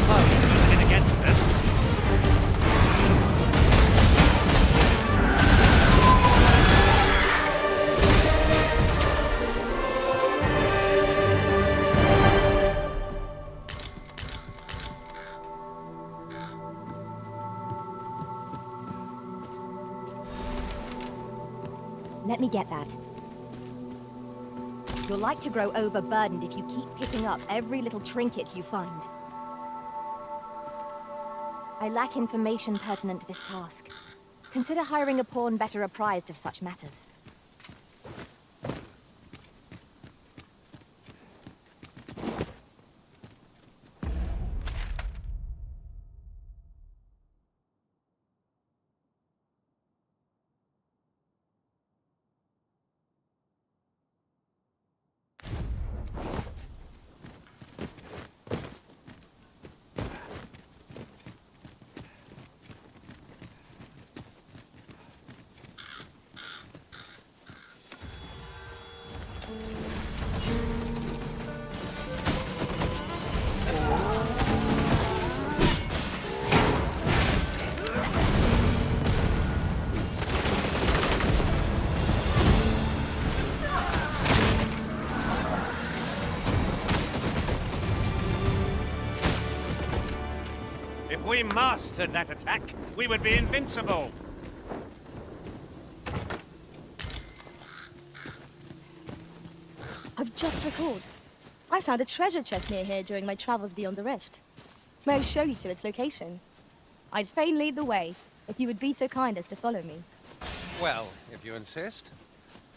foes using it against us. Let me get that. You're like to grow overburdened if you keep picking up every little trinket you find. I lack information pertinent to this task. Consider hiring a pawn better apprised of such matters. If we mastered that attack, we would be invincible. I've just recalled. I found a treasure chest near here during my travels beyond the rift. May I show you to its location? I'd fain lead the way, if you would be so kind as to follow me. Well, if you insist.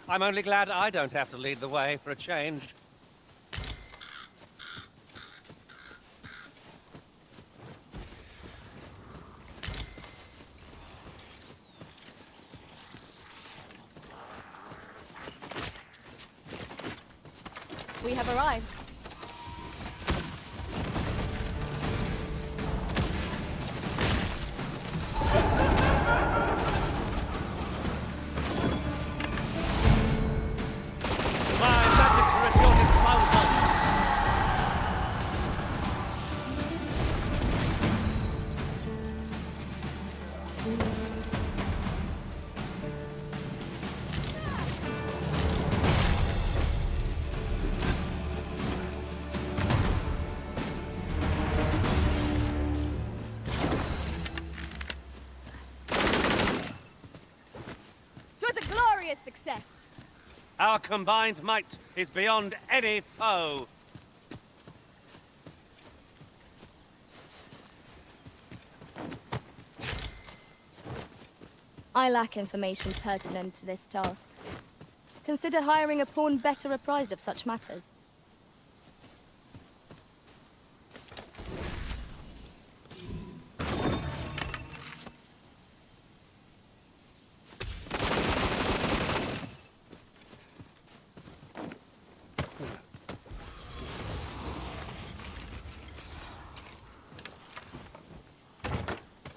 I'm only glad I don't have to lead the way for a change. We have arrived. My subjects are at your disposal. Success. Our combined might is beyond any foe. I lack information pertinent to this task. Consider hiring a pawn better apprised of such matters.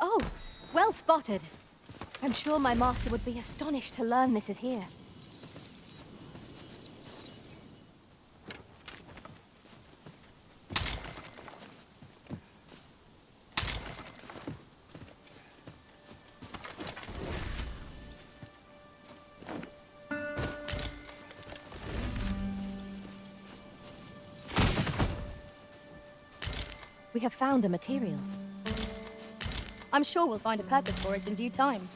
Oh, well spotted. I'm sure my master would be astonished to learn this is here. We have found a material. I'm sure we'll find a purpose for it in due time.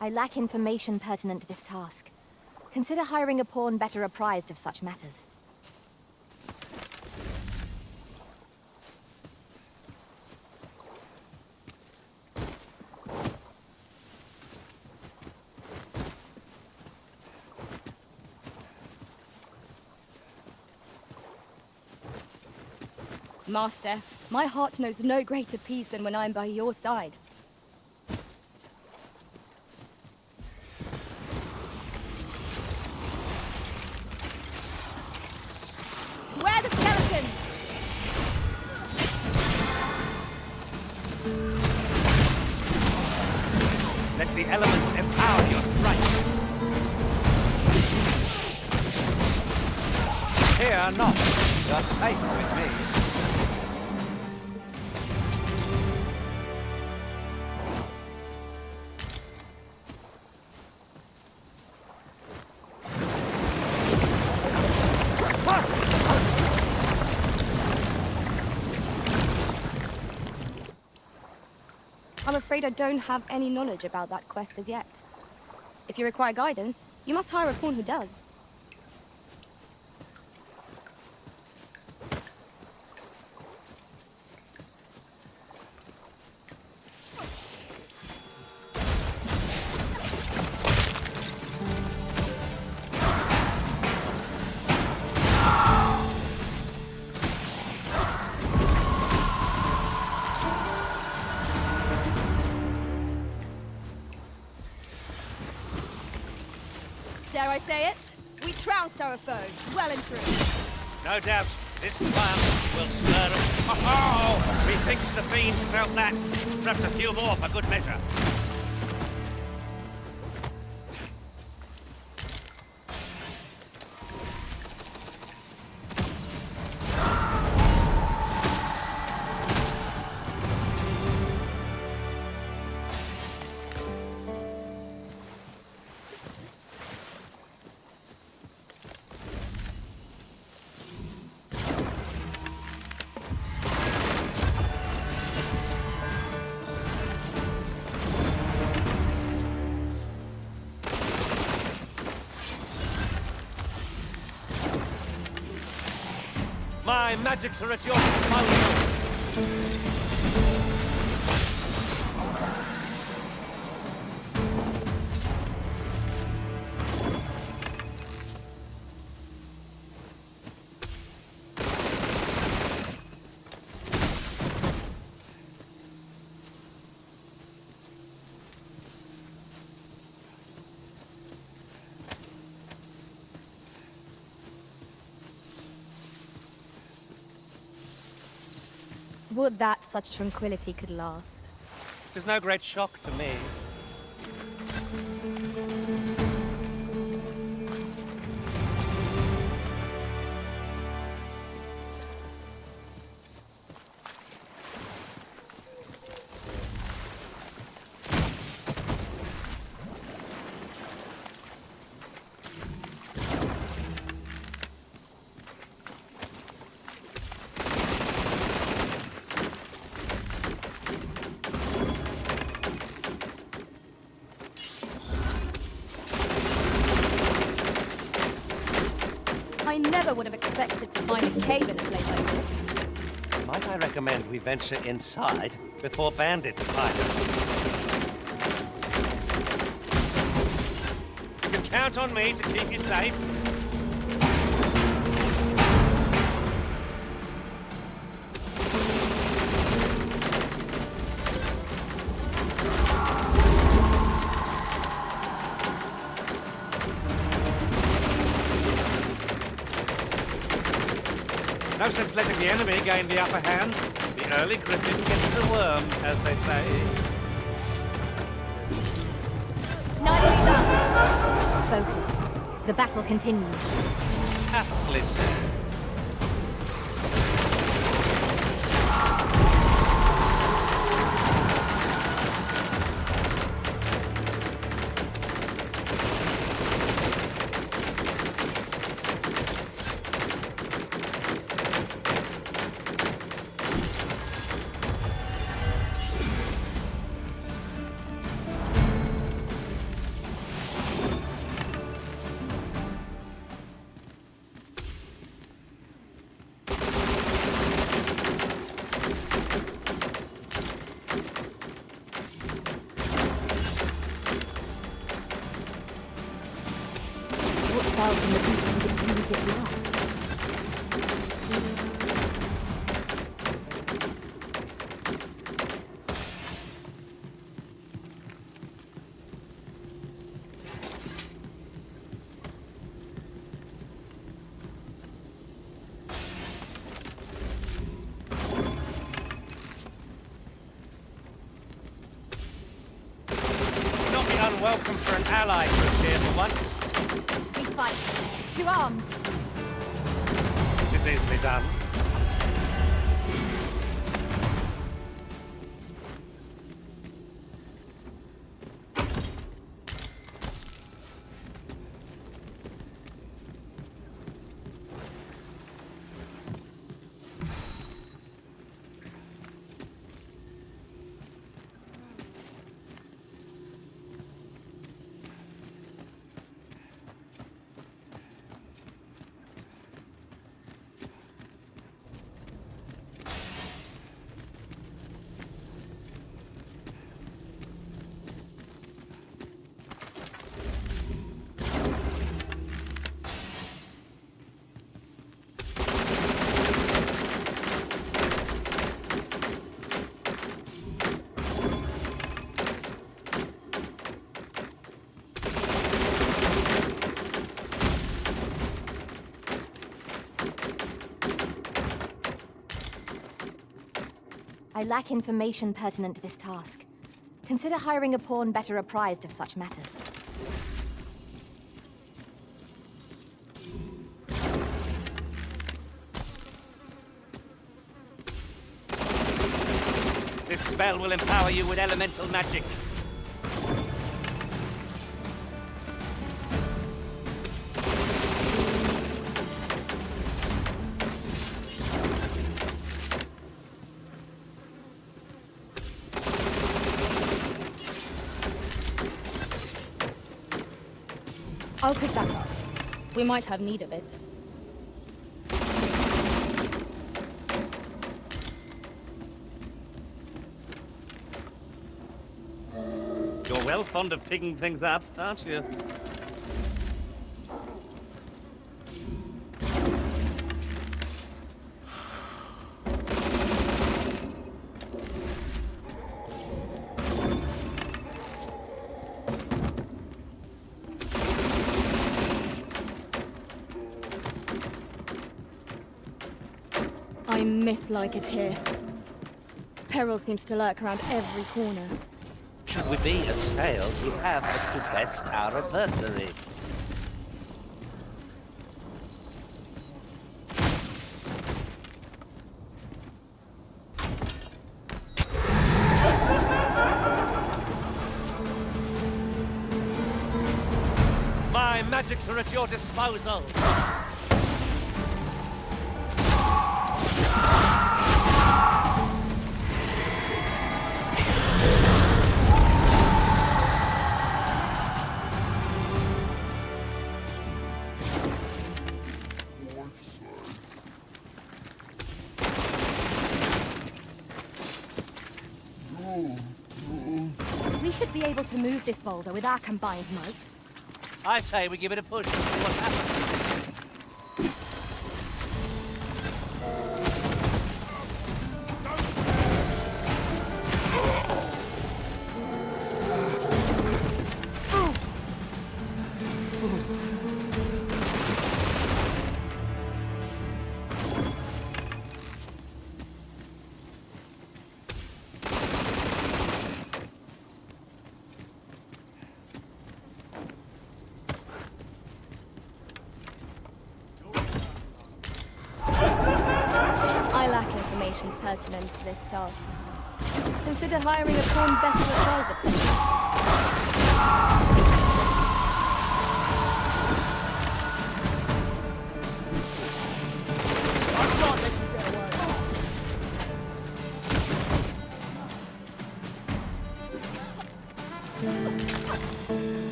I lack information pertinent to this task. Consider hiring a pawn better apprised of such matters. Master, my heart knows no greater peace than when I am by your side. Where are the skeletons? Let the elements empower your strikes. Fear not. You're safe with me. I'm afraid I don't have any knowledge about that quest as yet. If you require guidance, you must hire a pawn who does. Dare I say it? We trounced our foe, well and true. No doubt, this triumph will stir us. Oh! Methinks the fiend felt that. Perhaps a few more for good measure. My magics are at your disposal. Would that such tranquility could last. It is no great shock to me. I never would have expected to find a cave in a place like this. Might I recommend we venture inside before bandits find us? You can count on me to keep you safe. No sense letting the enemy gain the upper hand. The early griffin gets the worm, as they say. Nicely done. Focus. The battle continues. Aptly said. welcome for an ally group here for once. We fight. To arms. It's easily done. I lack information pertinent to this task. Consider hiring a pawn better apprised of such matters. This spell will empower you with elemental magic. I'll pick that up. We might have need of it. You're well fond of picking things up, aren't you? I mislike it here. Peril seems to lurk around every corner. Should we be assailed, we have but to best our adversaries. My magics are at your disposal. We should be able to move this boulder with our combined might. I say we give it a push and see what happens. I lack information pertinent to this task. Consider hiring a pawn better advised of such matters.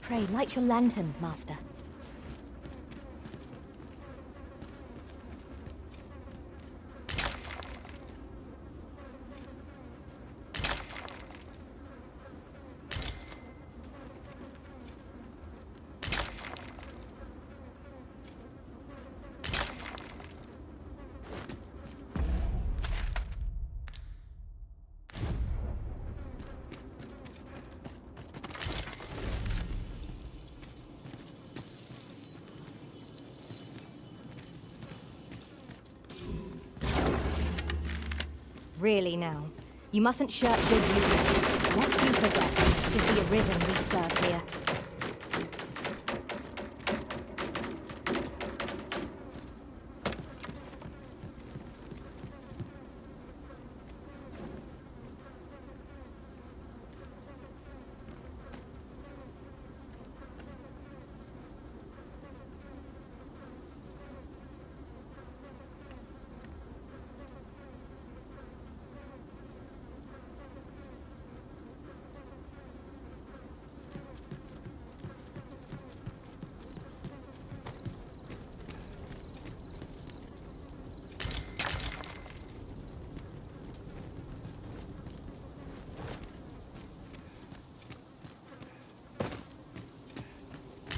Pray, light your lantern, Master. Really now, you mustn't shirk your duty. Lest you forget, it is the Arisen we serve here.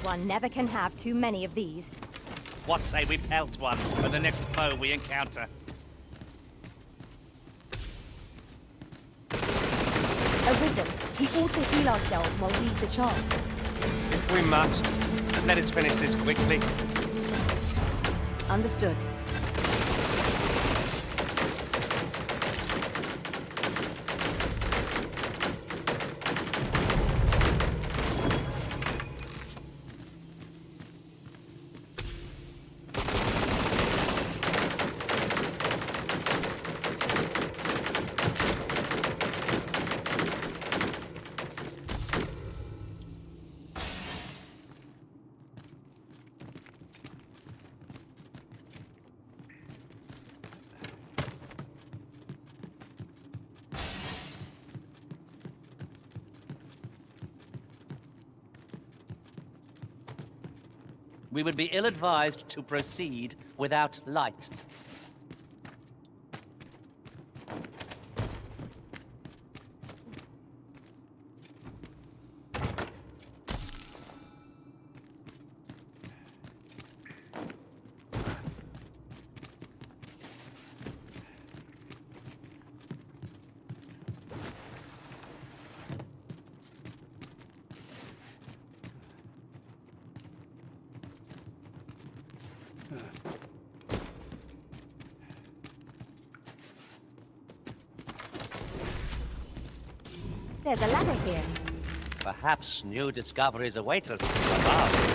One never can have too many of these. What say we pelt one for the next foe we encounter? Arisen, we ought to heal ourselves while we have the chance. If we must, let us finish this quickly. Understood. We would be ill-advised to proceed without light. There's a ladder here. Perhaps new discoveries await us above.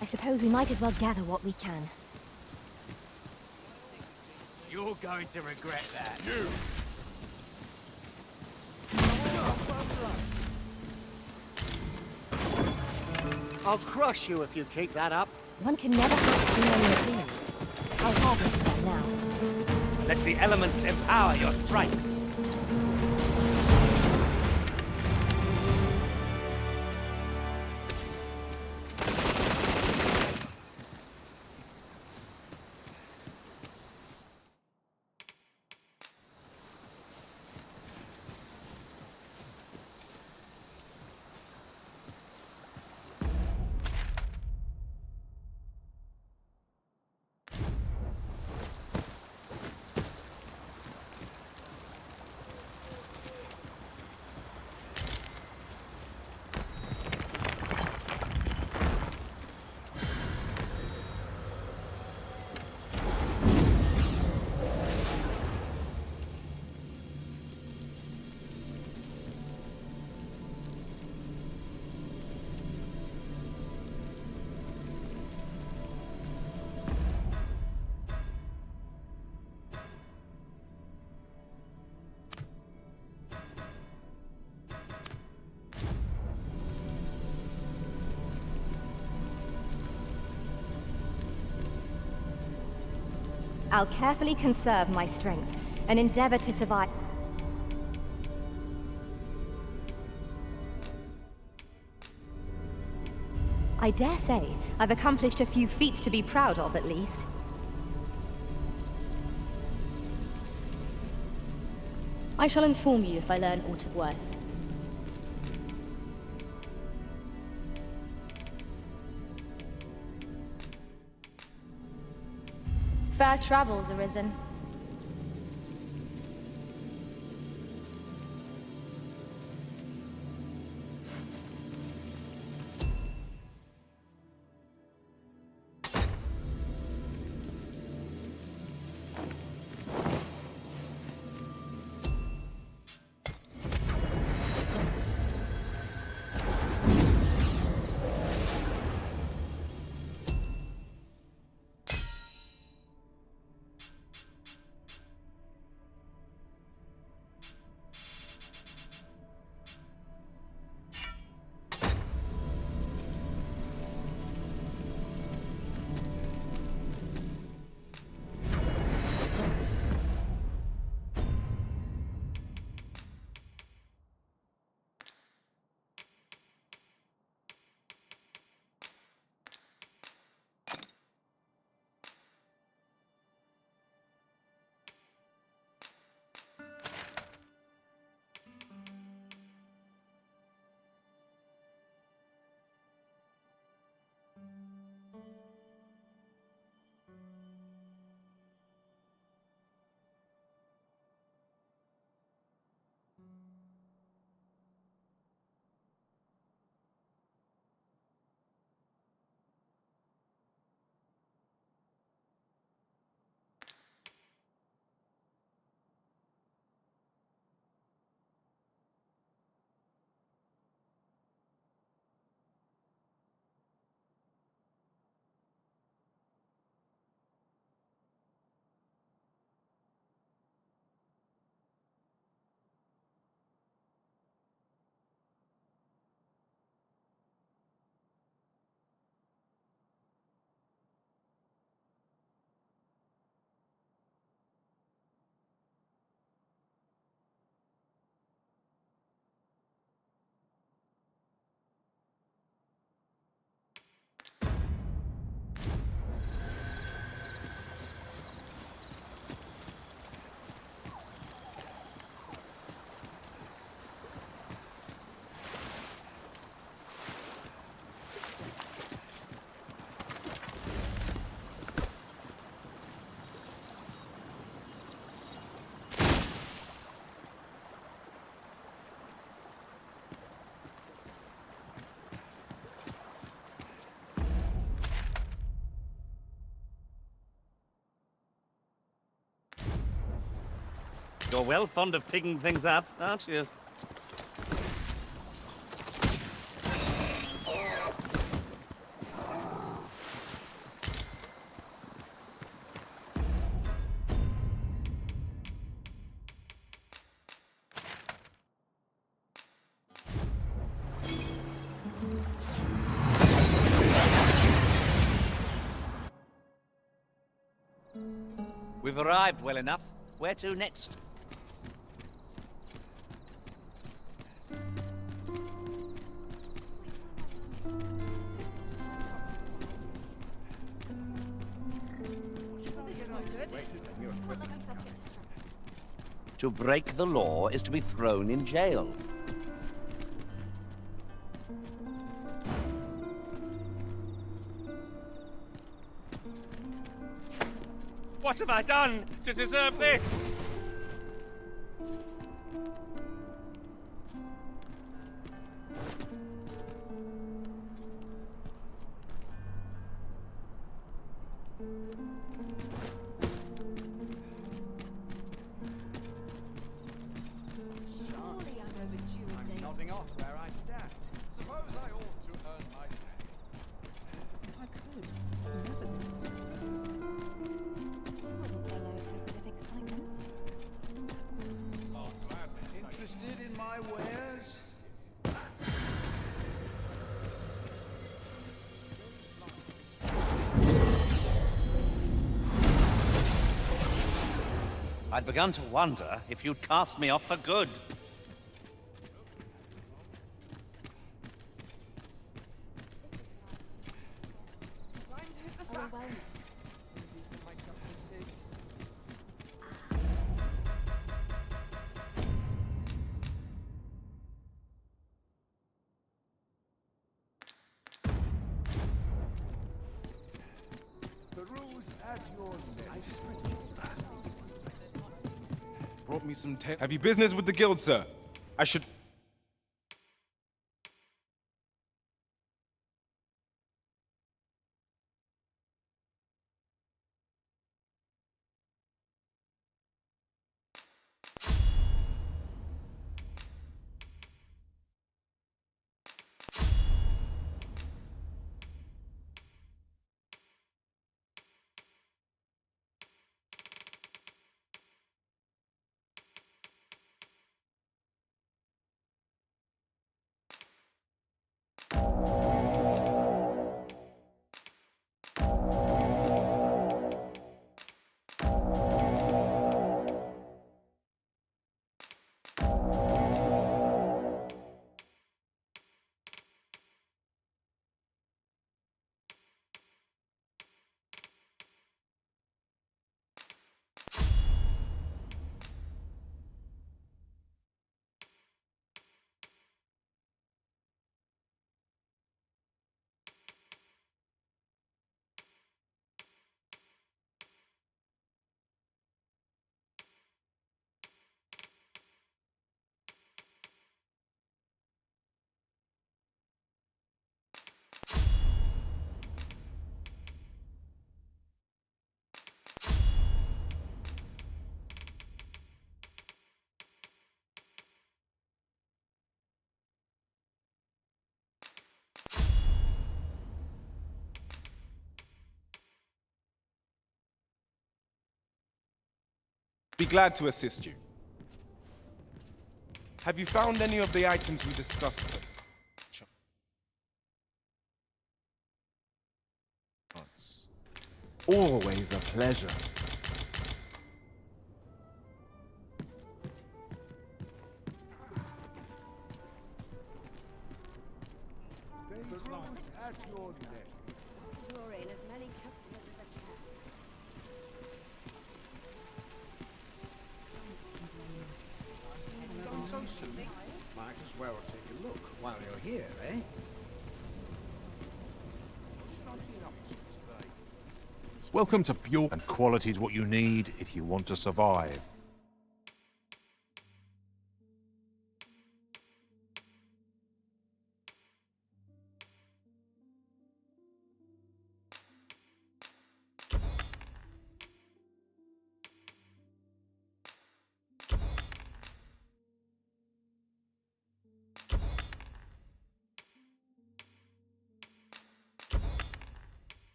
I suppose we might as well gather what we can. You're going to regret that. I'll crush you if you keep that up. One can never have too many opinions. I'll harvest some now. Let the elements empower your strikes. I'll carefully conserve my strength and endeavor to survive. I dare say I've accomplished a few feats to be proud of, at least. I shall inform you if I learn aught of worth. Fair travels, Arisen. You're well fond of picking things up, aren't you? We've arrived well enough. Where to next? To break the law is to be thrown in jail. What have I done to deserve this? I'm nodding off where I stand. Suppose I ought to earn my pay. I could. Never. Wouldn't say no to a bit of excitement. Oh, gladness. Interested in my wares? I'd begun to wonder if you'd cast me off for good. The rules at your neck. Brought me some Have you business with the guild, sir? I should... Be glad to assist you. Have you found any of the items we discussed? Always a pleasure. The rules at your neck. Drawing as many customers as I can. Done so soon. Might as well take a look while you're here, eh? Welcome to Pure, and quality is what you need if you want to survive.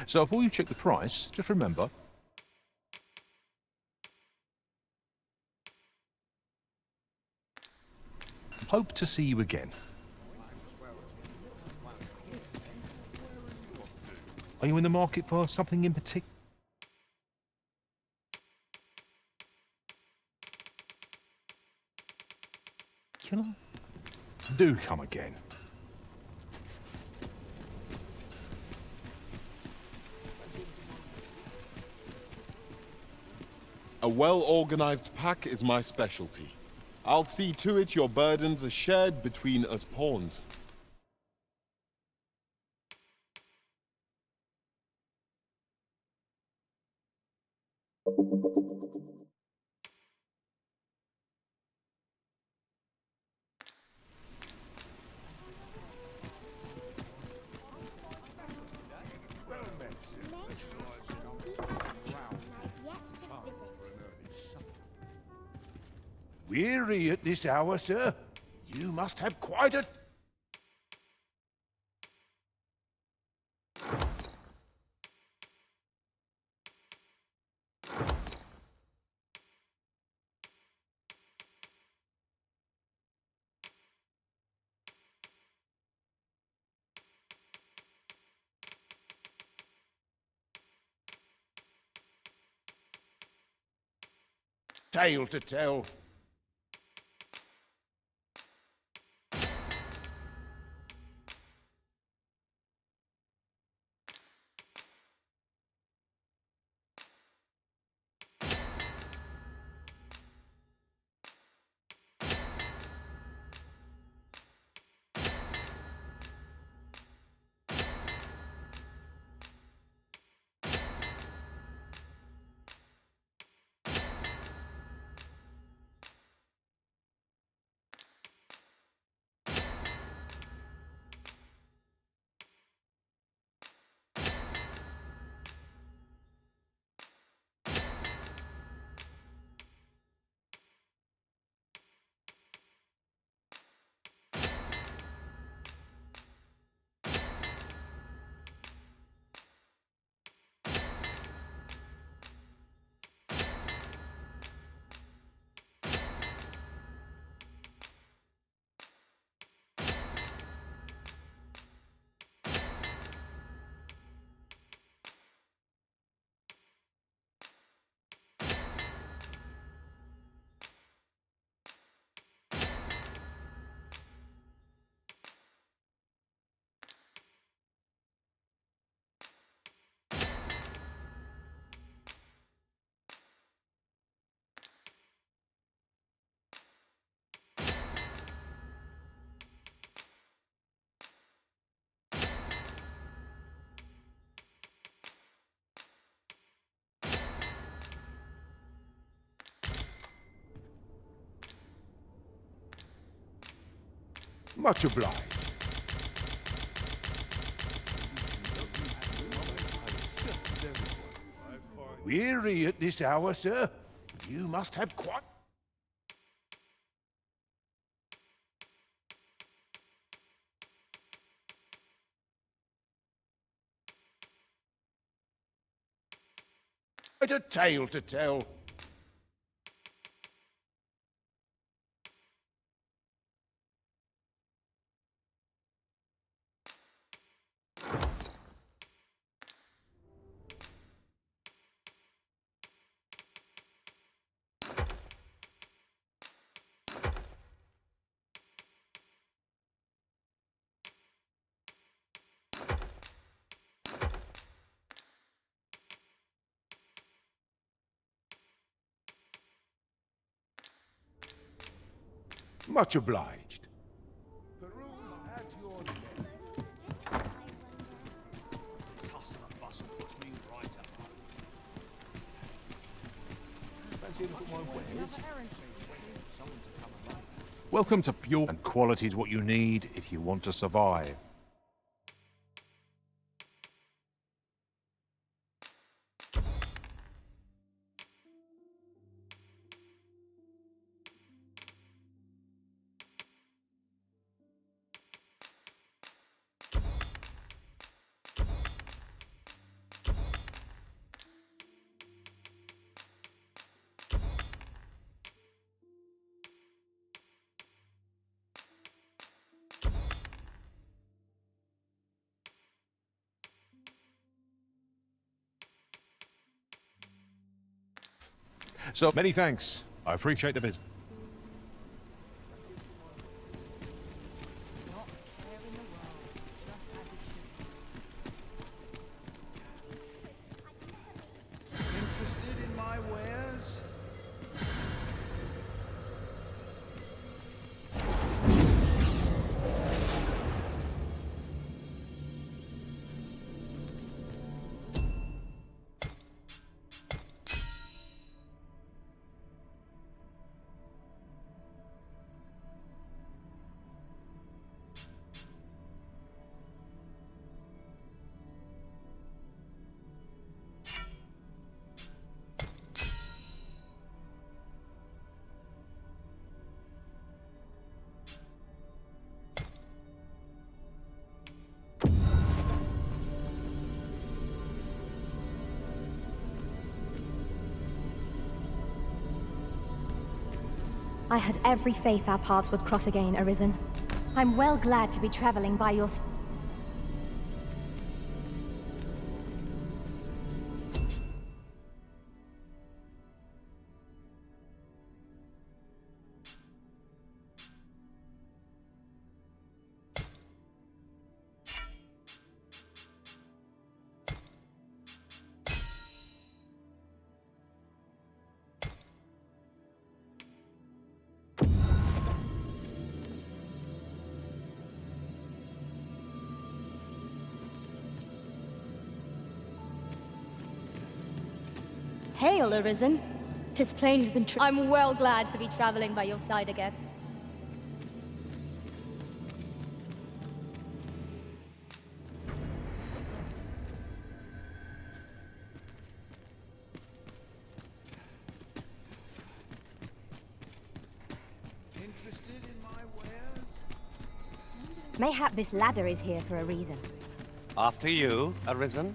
So before you check the price, just remember, hope to see you again. Are you in the market for something in particular? Do come again. A well-organized pack is my specialty. I'll see to it your burdens are shared between us pawns. Weary at this hour, sir? You must have quite a... tale to tell. Much obliged. Weary at this hour, sir? You must have quite... quite a tale to tell. Much obliged. Peruse at your leisure. This hustle and bustle puts me right at home. Welcome to Pure, and quality is what you need if you want to survive. So, many thanks. I appreciate the visit. Not a care in the world, just as it should be. Interested in my wares? I had every faith our paths would cross again, Arisen. I'm well glad to be traveling by your... Hail, Arisen. 'Tis plain you've been I'm well glad to be traveling by your side again. Interested in my wares? Mayhap this ladder is here for a reason. After you, Arisen.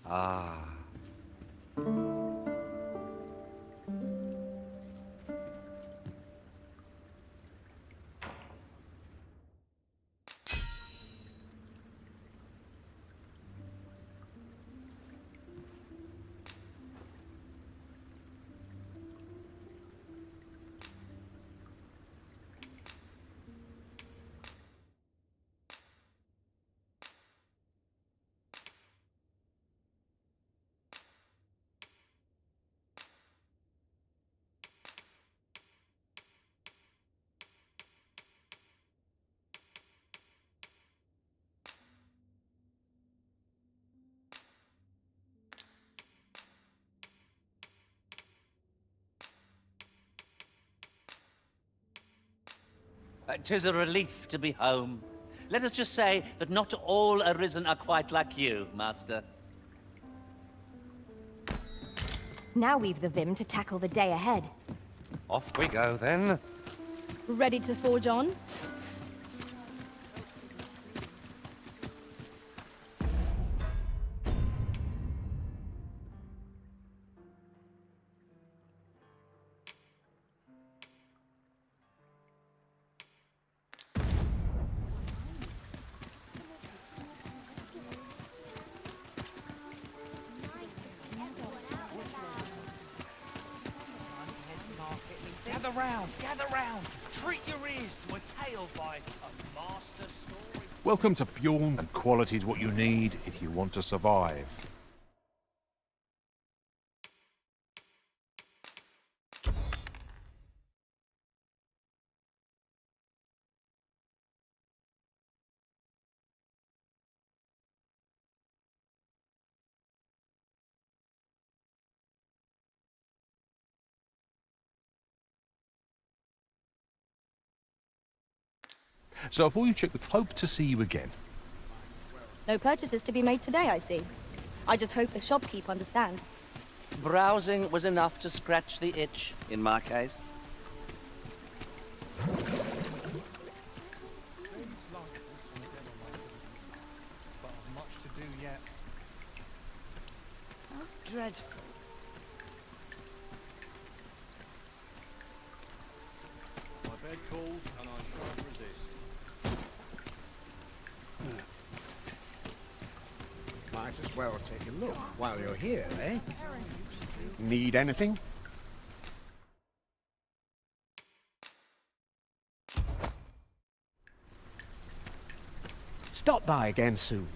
Ah. "'Tis a relief to be home. Let us just say that not all Arisen are quite like you, Master. Now we've the vim to tackle the day ahead. Off we go, then. Ready to forge on? Gather round! Treat your ears to a tale by a master story. Welcome to Bjorn, and quality's what you need if you want to survive. So before you check the hope to see you again. No purchases to be made today, I see. I just hope the shopkeep understands. Browsing was enough to scratch the itch, in my case. dreadful. My bed calls, and I shan't resist. Might as well take a look while you're here, eh? Need anything? Stop by again soon.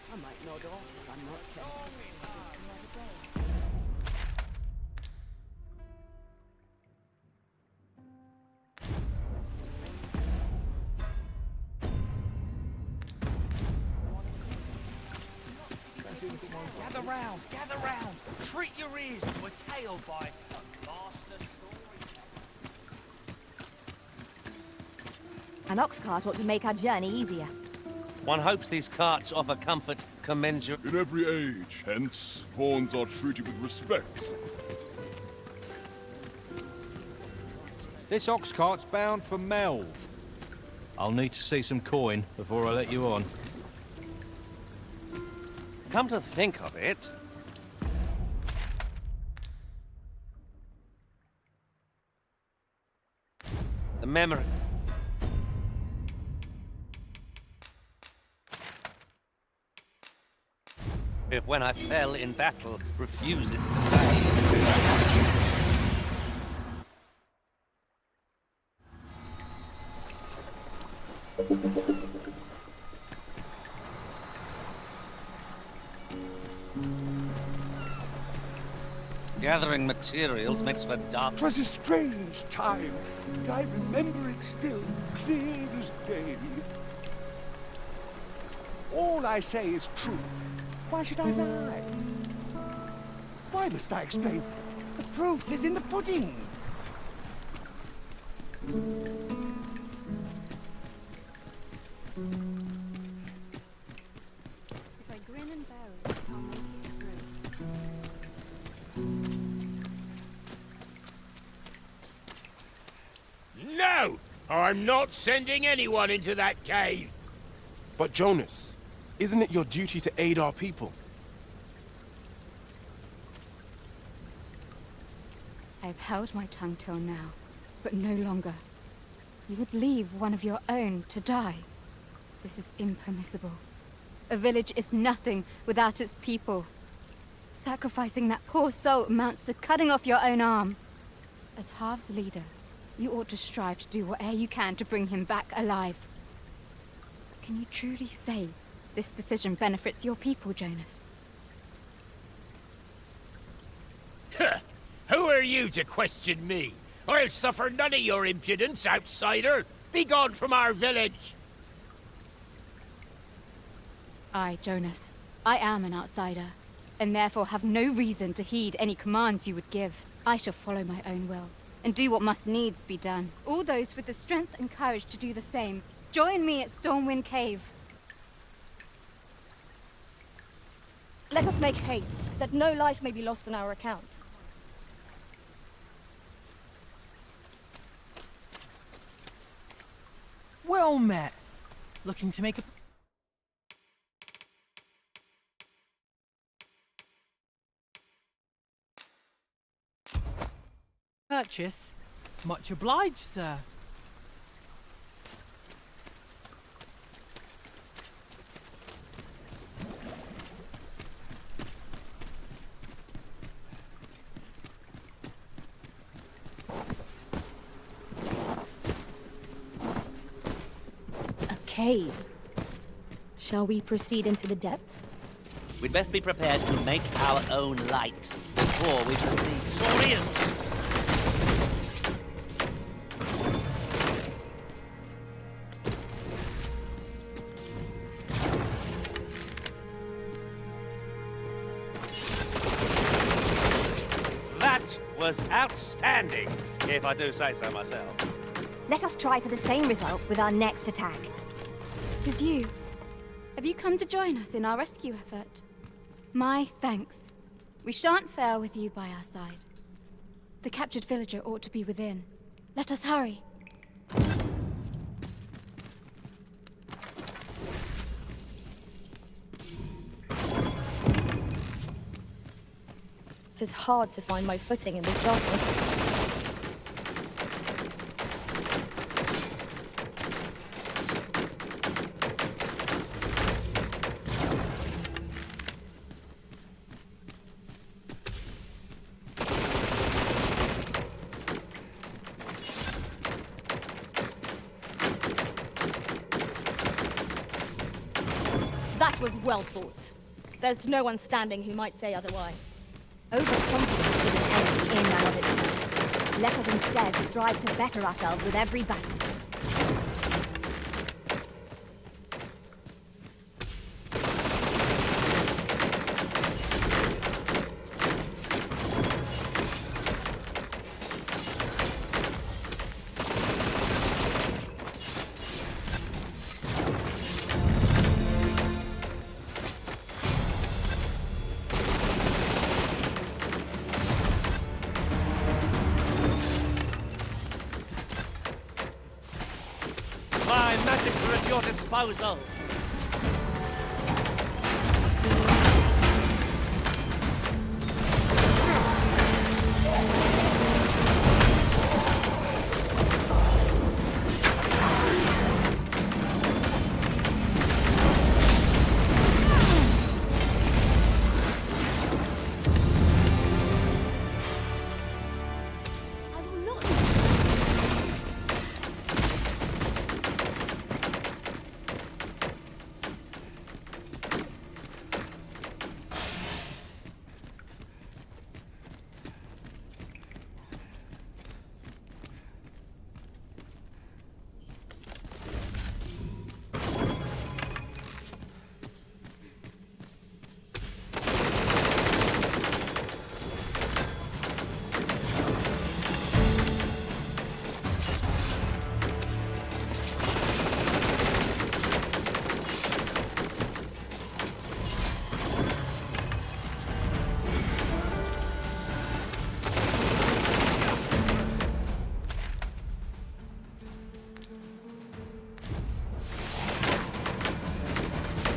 I might nod off if I'm not careful. Gather round, gather round. Treat your ears to a tale by a master story. An ox cart ought to make our journey easier. One hopes these carts offer comfort commensurate. In every age, hence, pawns are treated with respect. This ox cart's bound for Melv. I'll need to see some coin before I let you on. Come to think of it, the memory. If when I fell in battle, refused it to pay. Gathering materials makes for dark. 'Twas a strange time, and I remember it still, clear as day. All I say is true. Why should I lie? Why must I explain? The proof is in the pudding. If I grin and bear it, I'll make it through. No! I'm not sending anyone into that cave! But Jonas, isn't it your duty to aid our people? I've held my tongue till now, but no longer. You would leave one of your own to die. This is impermissible. A village is nothing without its people. Sacrificing that poor soul amounts to cutting off your own arm. As Half's leader, you ought to strive to do whatever you can to bring him back alive. Can you truly say this decision benefits your people, Jonas? Who are you to question me? I'll suffer none of your impudence, outsider! Be gone from our village! I, Jonas, I am an outsider, and therefore have no reason to heed any commands you would give. I shall follow my own will, and do what must needs be done. All those with the strength and courage to do the same, join me at Stormwind Cave. Let us make haste, that no life may be lost on our account. Well met. Looking to make a... purchase? Much obliged, sir. cave. Shall we proceed into the depths? We'd best be prepared to make our own light before we proceed. Saurians! That was outstanding, if I do say so myself. Let us try for the same result with our next attack. It is you. Have you come to join us in our rescue effort? My thanks. We shan't fail with you by our side. The captured villager ought to be within. Let us hurry. It is hard to find my footing in this darkness. That was well fought. There's no one standing who might say otherwise. Overconfidence is an enemy in and of itself. Let us instead strive to better ourselves with every battle. My magics are at your disposal.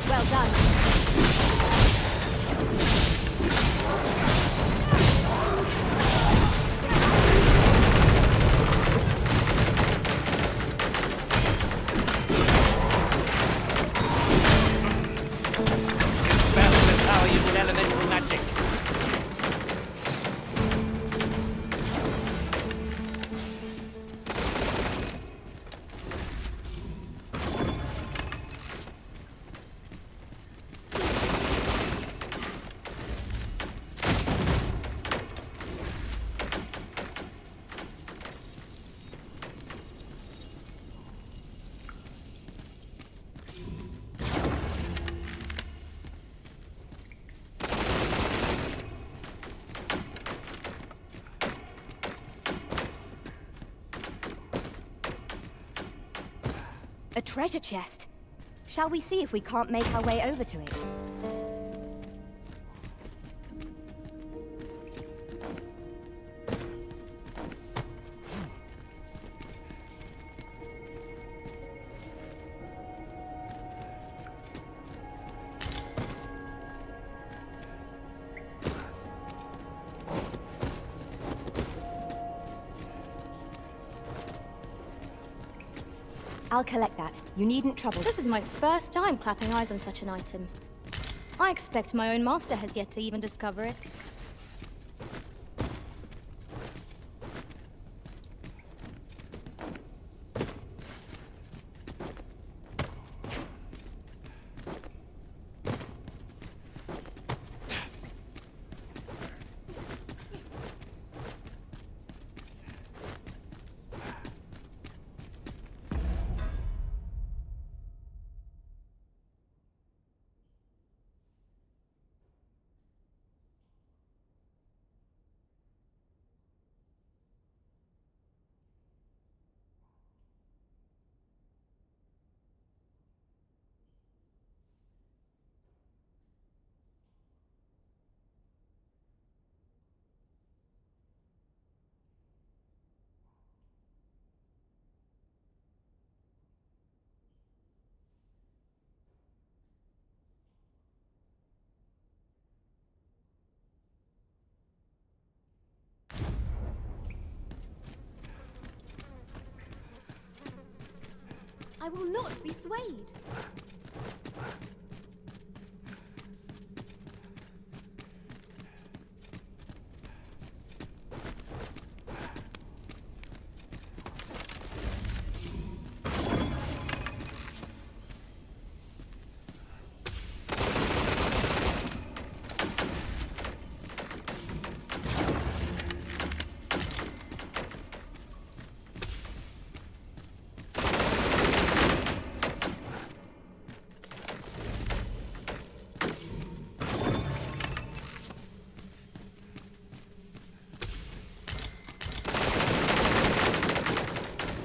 Well done. Spell the power using elemental magic. A treasure chest. Shall we see if we can't make our way over to it? I'll collect that. You needn't trouble. This is my first time clapping eyes on such an item. I expect my own master has yet to even discover it. I will not be swayed.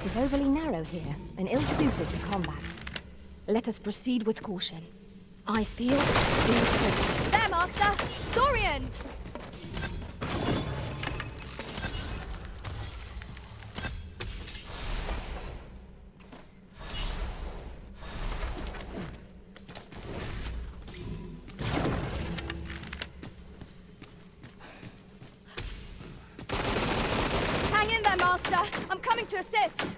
It's overly narrow here, and ill-suited to combat. Let us proceed with caution. Eyes peeled, ears pricked. There, Master! Saurians! Hang in there, Master! I'm coming to assist!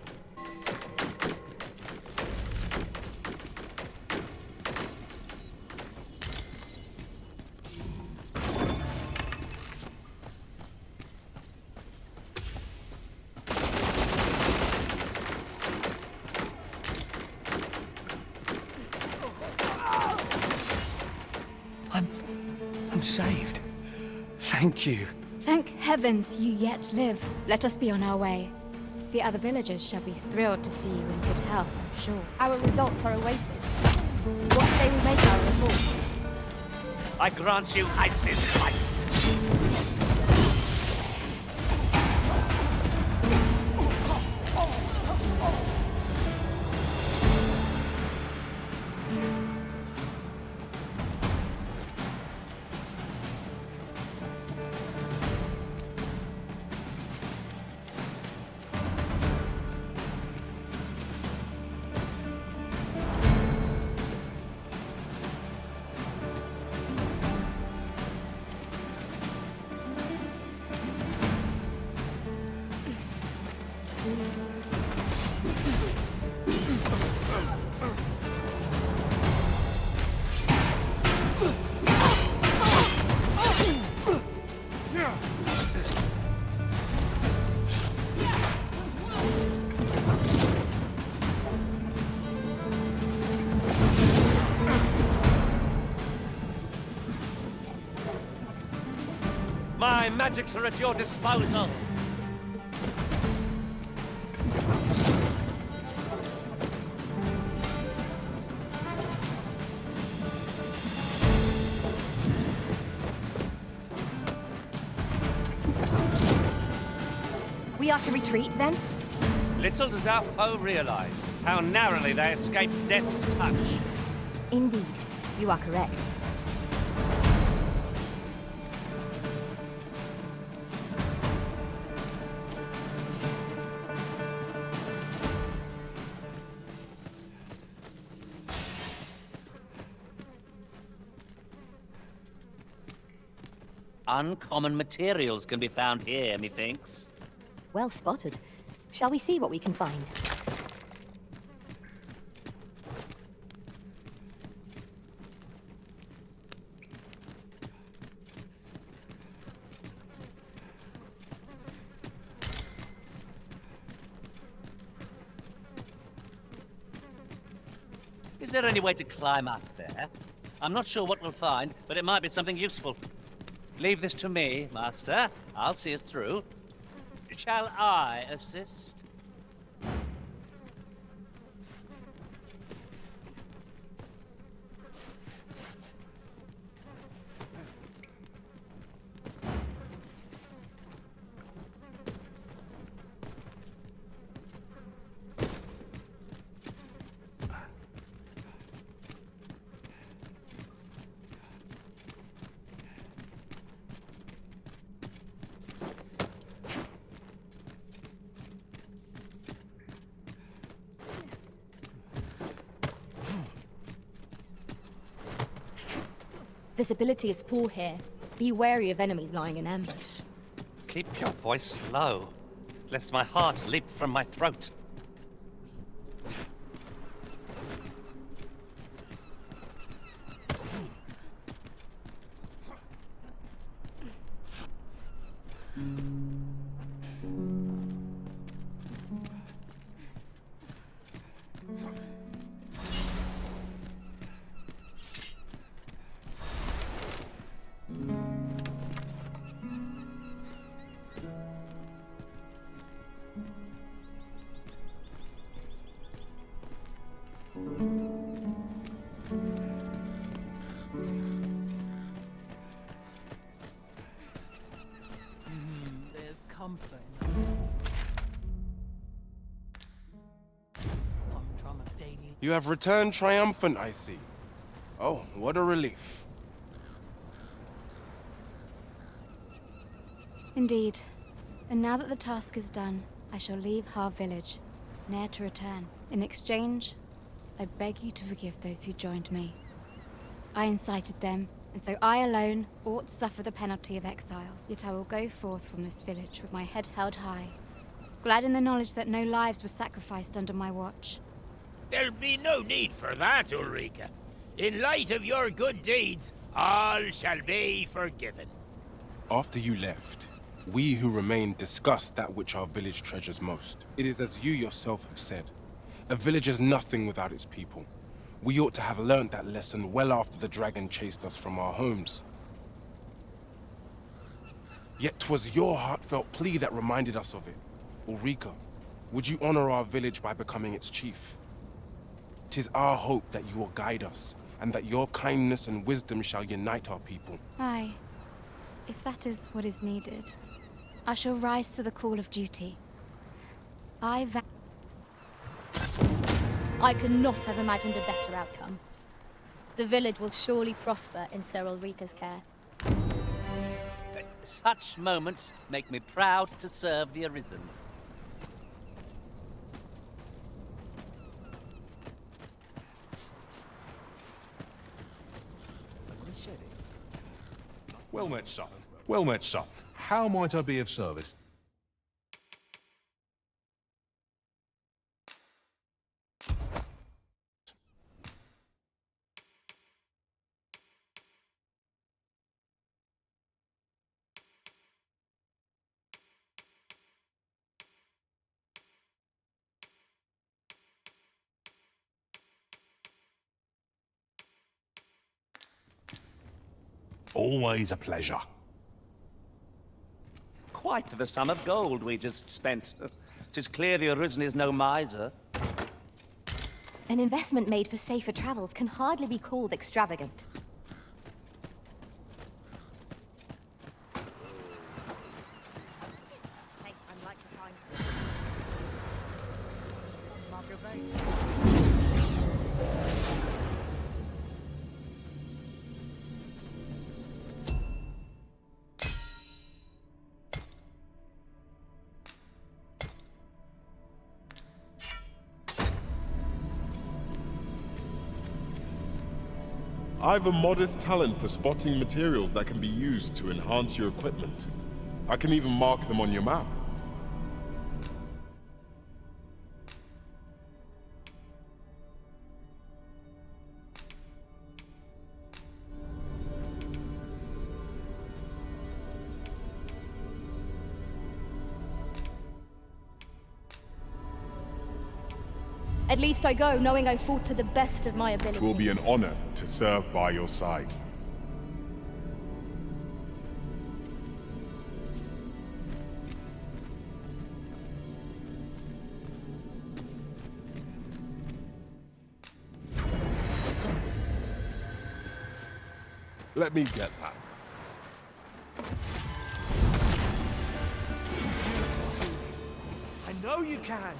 I'm saved. Thank you. Thank heavens you yet live. Let us be on our way. The other villagers shall be thrilled to see you in good health, I'm sure. Our results are awaited. What say we make our report? I grant you Ice's right. My magics are at your disposal. We are to retreat, then? Little does our foe realize how narrowly they escaped death's touch. Indeed. You are correct. Uncommon materials can be found here, methinks. Well spotted. Shall we see what we can find? Is there any way to climb up there? I'm not sure what we'll find, but it might be something useful. Leave this to me, Master. I'll see us through. Shall I assist? Visibility is poor here. Be wary of enemies lying in ambush. Keep your voice low, lest my heart leap from my throat. There's comfort in the humdrum of daily. You have returned triumphant, I see. Oh, what a relief. Indeed. And now that the task is done, I shall leave Har village, ne'er to return. In exchange, I beg you to forgive those who joined me. I incited them, and so I alone ought to suffer the penalty of exile. Yet I will go forth from this village with my head held high, glad in the knowledge that no lives were sacrificed under my watch. There'll be no need for that, Ulrika. In light of your good deeds, all shall be forgiven. After you left, we who remained discussed that which our village treasures most. It is as you yourself have said. A village is nothing without its people. We ought to have learnt that lesson well after the dragon chased us from our homes. Yet 'twas your heartfelt plea that reminded us of it. Ulrika, would you honor our village by becoming its chief? 'Tis our hope that you will guide us, and that your kindness and wisdom shall unite our people. Aye, if that is what is needed, I shall rise to the call of duty. I could not have imagined a better outcome. The village will surely prosper in Sir Ulrika's care. Such moments make me proud to serve the Arisen. Well met, sir. Well met, sir. How might I be of service? Always a pleasure. Quite the sum of gold we just spent. 'Tis clear the Arisen is no miser. An investment made for safer travels can hardly be called extravagant. I've a modest talent for spotting materials that can be used to enhance your equipment. I can even mark them on your map. At least I go knowing I fought to the best of my ability. It will be an honor to serve by your side. Let me get that. I know you can.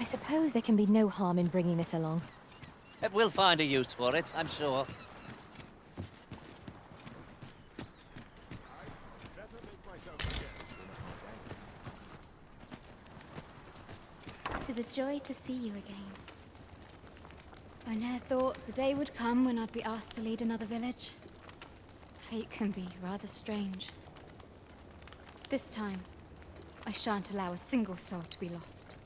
I suppose there can be no harm in bringing this along. We'll find a use for it, I'm sure. Tis a joy to see you again. I ne'er thought the day would come when I'd be asked to lead another village. Fate can be rather strange. This time, I shan't allow a single soul to be lost.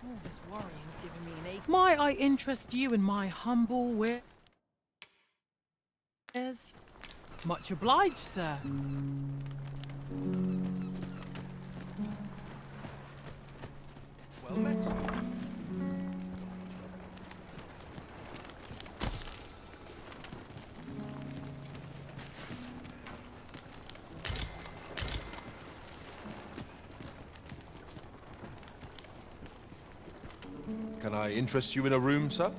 All this worrying is giving me an ache. Might I interest you in my humble wares? Much obliged, sir. Well met. Can I interest you in a room, sir?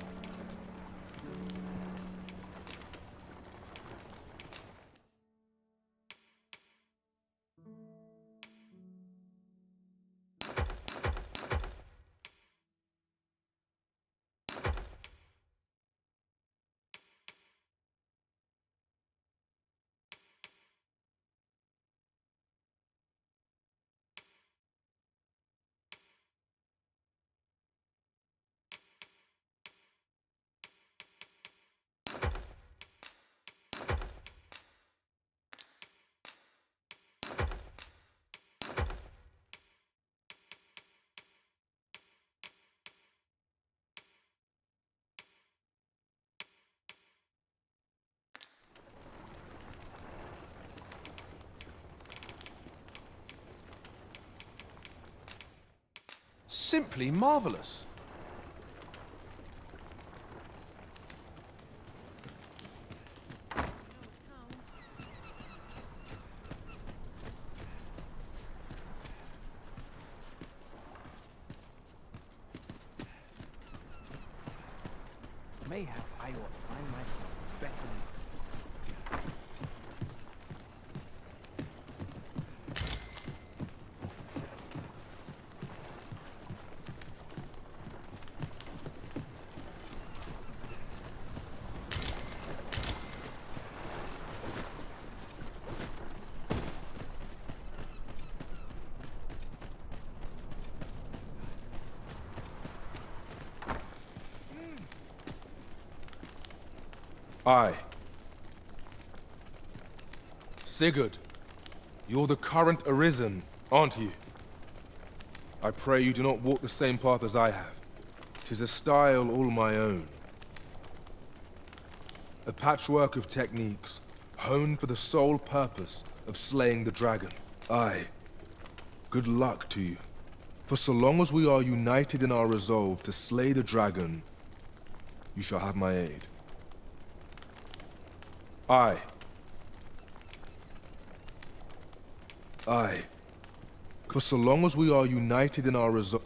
Simply marvelous. Mayhap I will find myself better. Aye. Sigurd, you're the current Arisen, aren't you? I pray you do not walk the same path as I have. 'Tis a style all my own. A patchwork of techniques, honed for the sole purpose of slaying the dragon. Aye. Good luck to you. For so long as we are united in our resolve to slay the dragon, you shall have my aid. Aye. Aye. For so long as we are united in our resolve...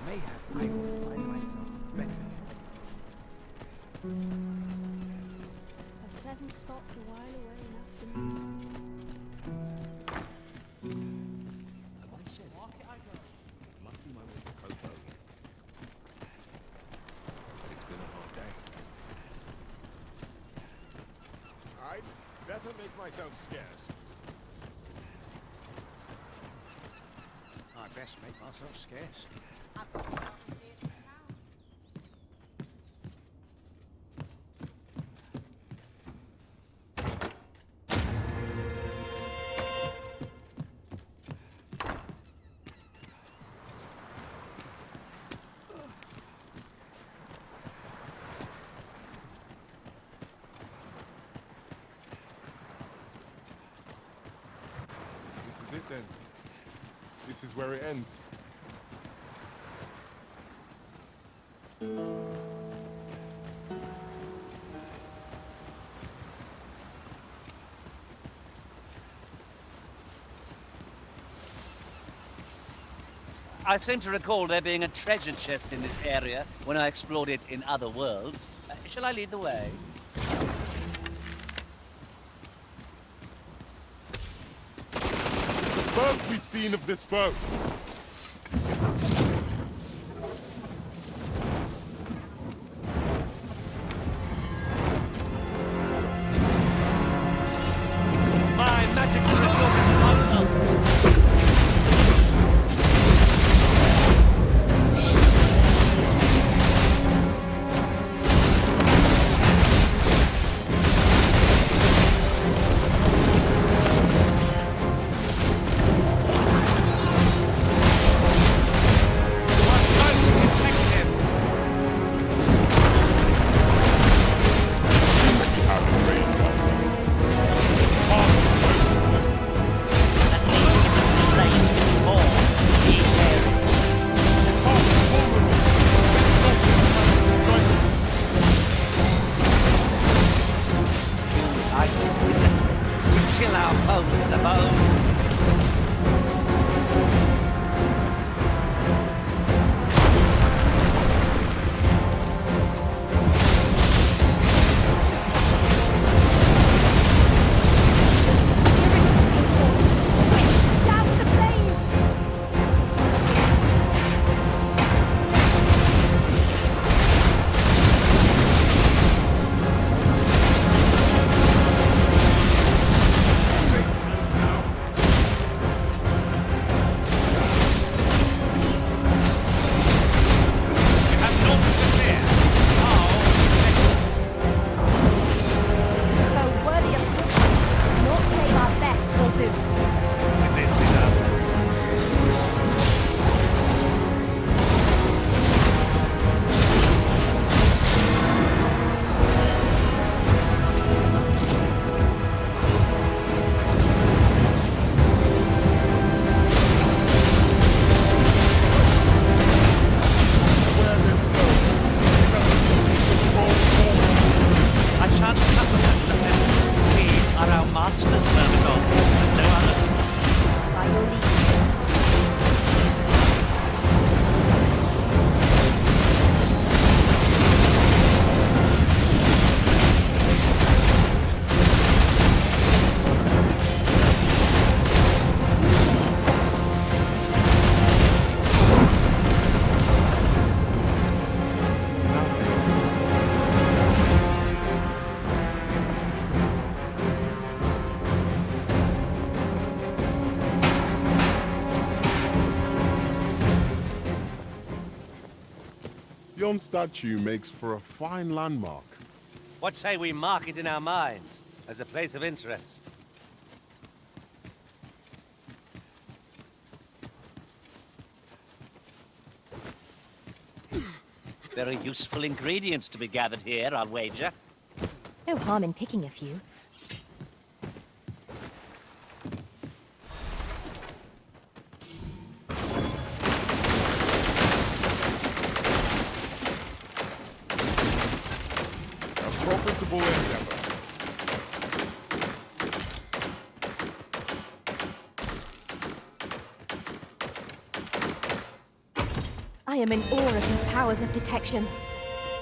Mayhap I will find myself better. A pleasant spot to while away an afternoon. Must be my way to Coco. It's been a hard day. Alright. better make myself scarce. I best make myself scarce. This is it then. This is where it ends. I seem to recall there being a treasure chest in this area when I explored it in other worlds. Shall I lead the way? The first we've seen of this foe. My magic crystal disposal! Chill our foes to the bone. Douse the flames! Oh, worthy of caution. Not save our best will do. It is enough. I shan't suffer such defense. We are our masters, Myrmidon, and no others. By your leave. Yon statue makes for a fine landmark. What say we mark it in our minds as a place of interest? There are useful ingredients to be gathered here, I'll wager. No harm in picking a few. A profitable endeavor. I am in awe of your powers of detection.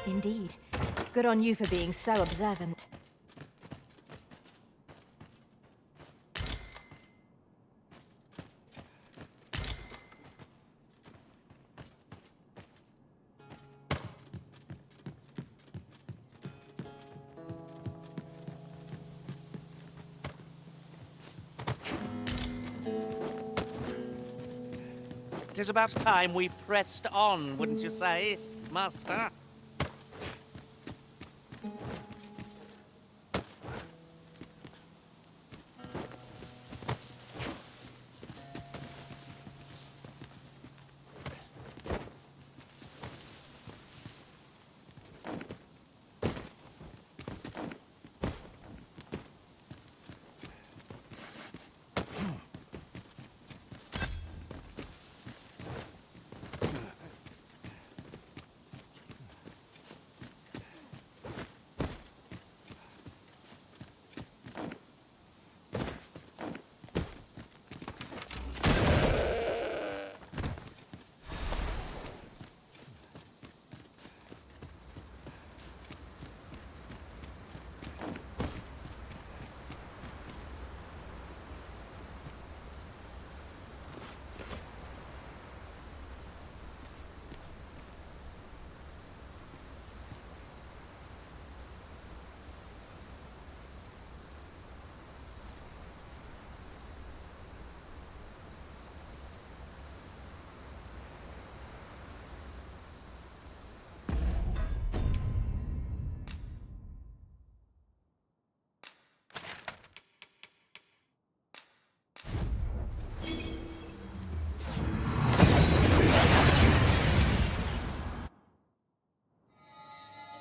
Indeed. Good on you for being so observant. 'Tis about time we pressed on, wouldn't you say, Master?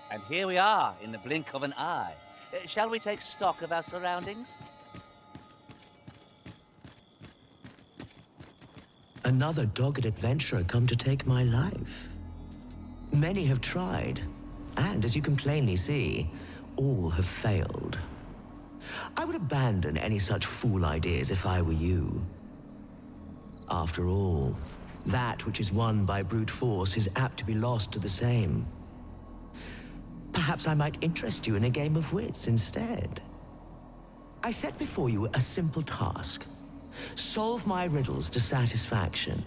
And here we are, in the blink of an eye. Shall we take stock of our surroundings? Another dogged adventurer come to take my life. Many have tried, and as you can plainly see, all have failed. I would abandon any such fool ideas if I were you. After all, that which is won by brute force is apt to be lost to the same. Perhaps I might interest you in a game of wits instead. I set before you a simple task. Solve my riddles to satisfaction.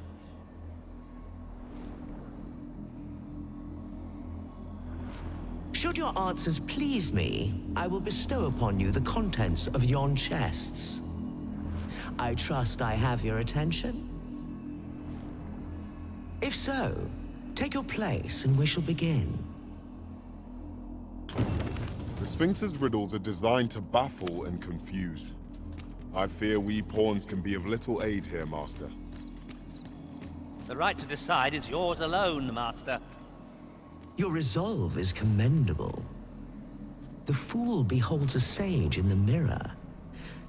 Should your answers please me, I will bestow upon you the contents of yon chests. I trust I have your attention? If so, take your place and we shall begin. The Sphinx's riddles are designed to baffle and confuse. I fear we pawns can be of little aid here, Master. The right to decide is yours alone, Master. Your resolve is commendable. The fool beholds a sage in the mirror.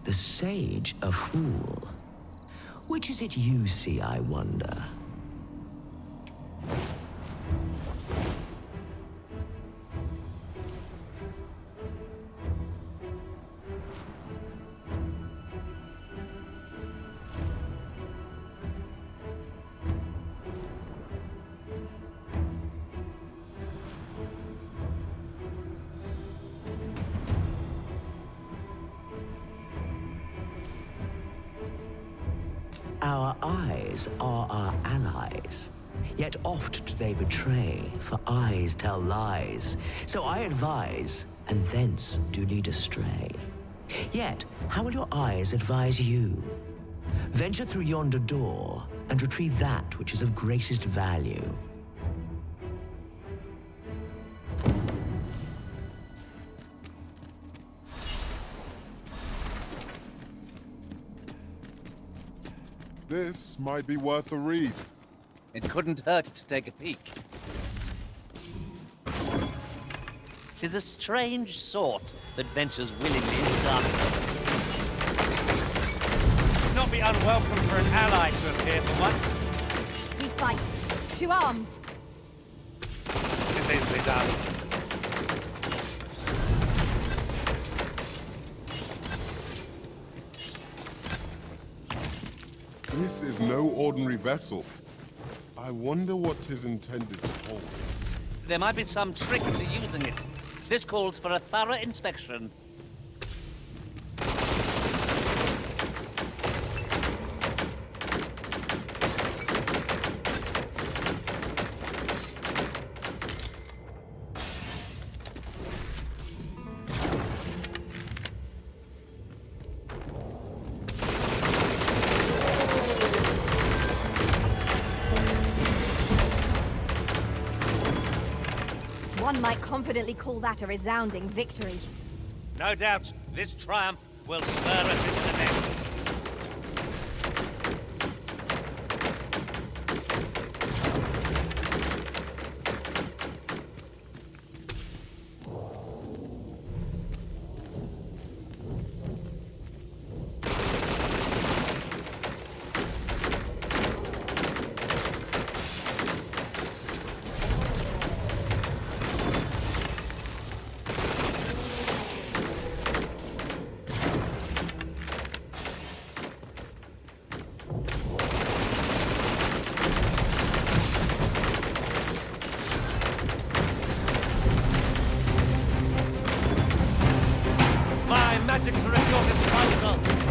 The sage a fool. Which is it you see, I wonder? Our eyes are our allies, yet oft do they betray, for eyes tell lies. So I advise, and thence do lead astray. Yet, how will your eyes advise you? Venture through yonder door, and retrieve that which is of greatest value. This might be worth a read. It couldn't hurt to take a peek. 'Tis a strange sort that ventures willingly into darkness. Would not be unwelcome for an ally to appear for once. We fight. To arms. It's easily done. This is no ordinary vessel. I wonder what 'tis intended to hold. There might be some trick to using it. This calls for a thorough inspection. One might confidently call that a resounding victory. No doubt this triumph will spur us into the next. My magic's are at your disposal.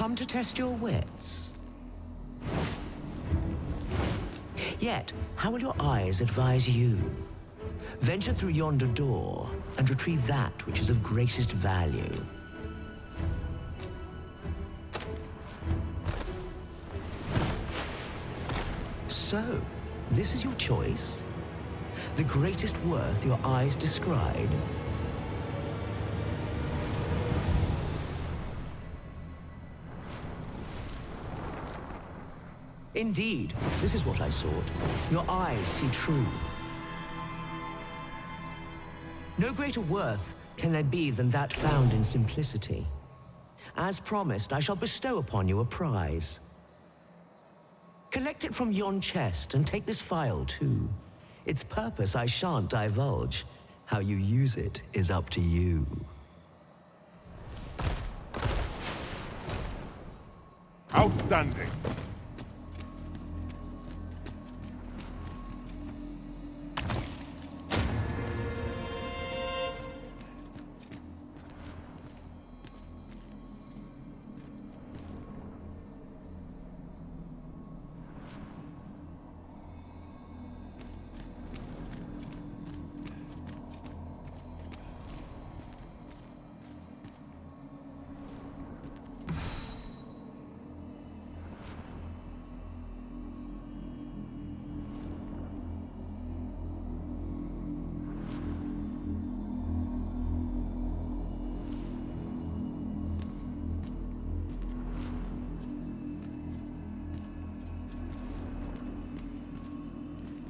Come to test your wits. Yet, how will your eyes advise you? Venture through yonder door and retrieve that which is of greatest value. So, this is your choice? The greatest worth your eyes descried? Indeed, this is what I sought. Your eyes see true. No greater worth can there be than that found in simplicity. As promised, I shall bestow upon you a prize. Collect it from yon chest and take this file too. Its purpose I shan't divulge. How you use it is up to you. Outstanding.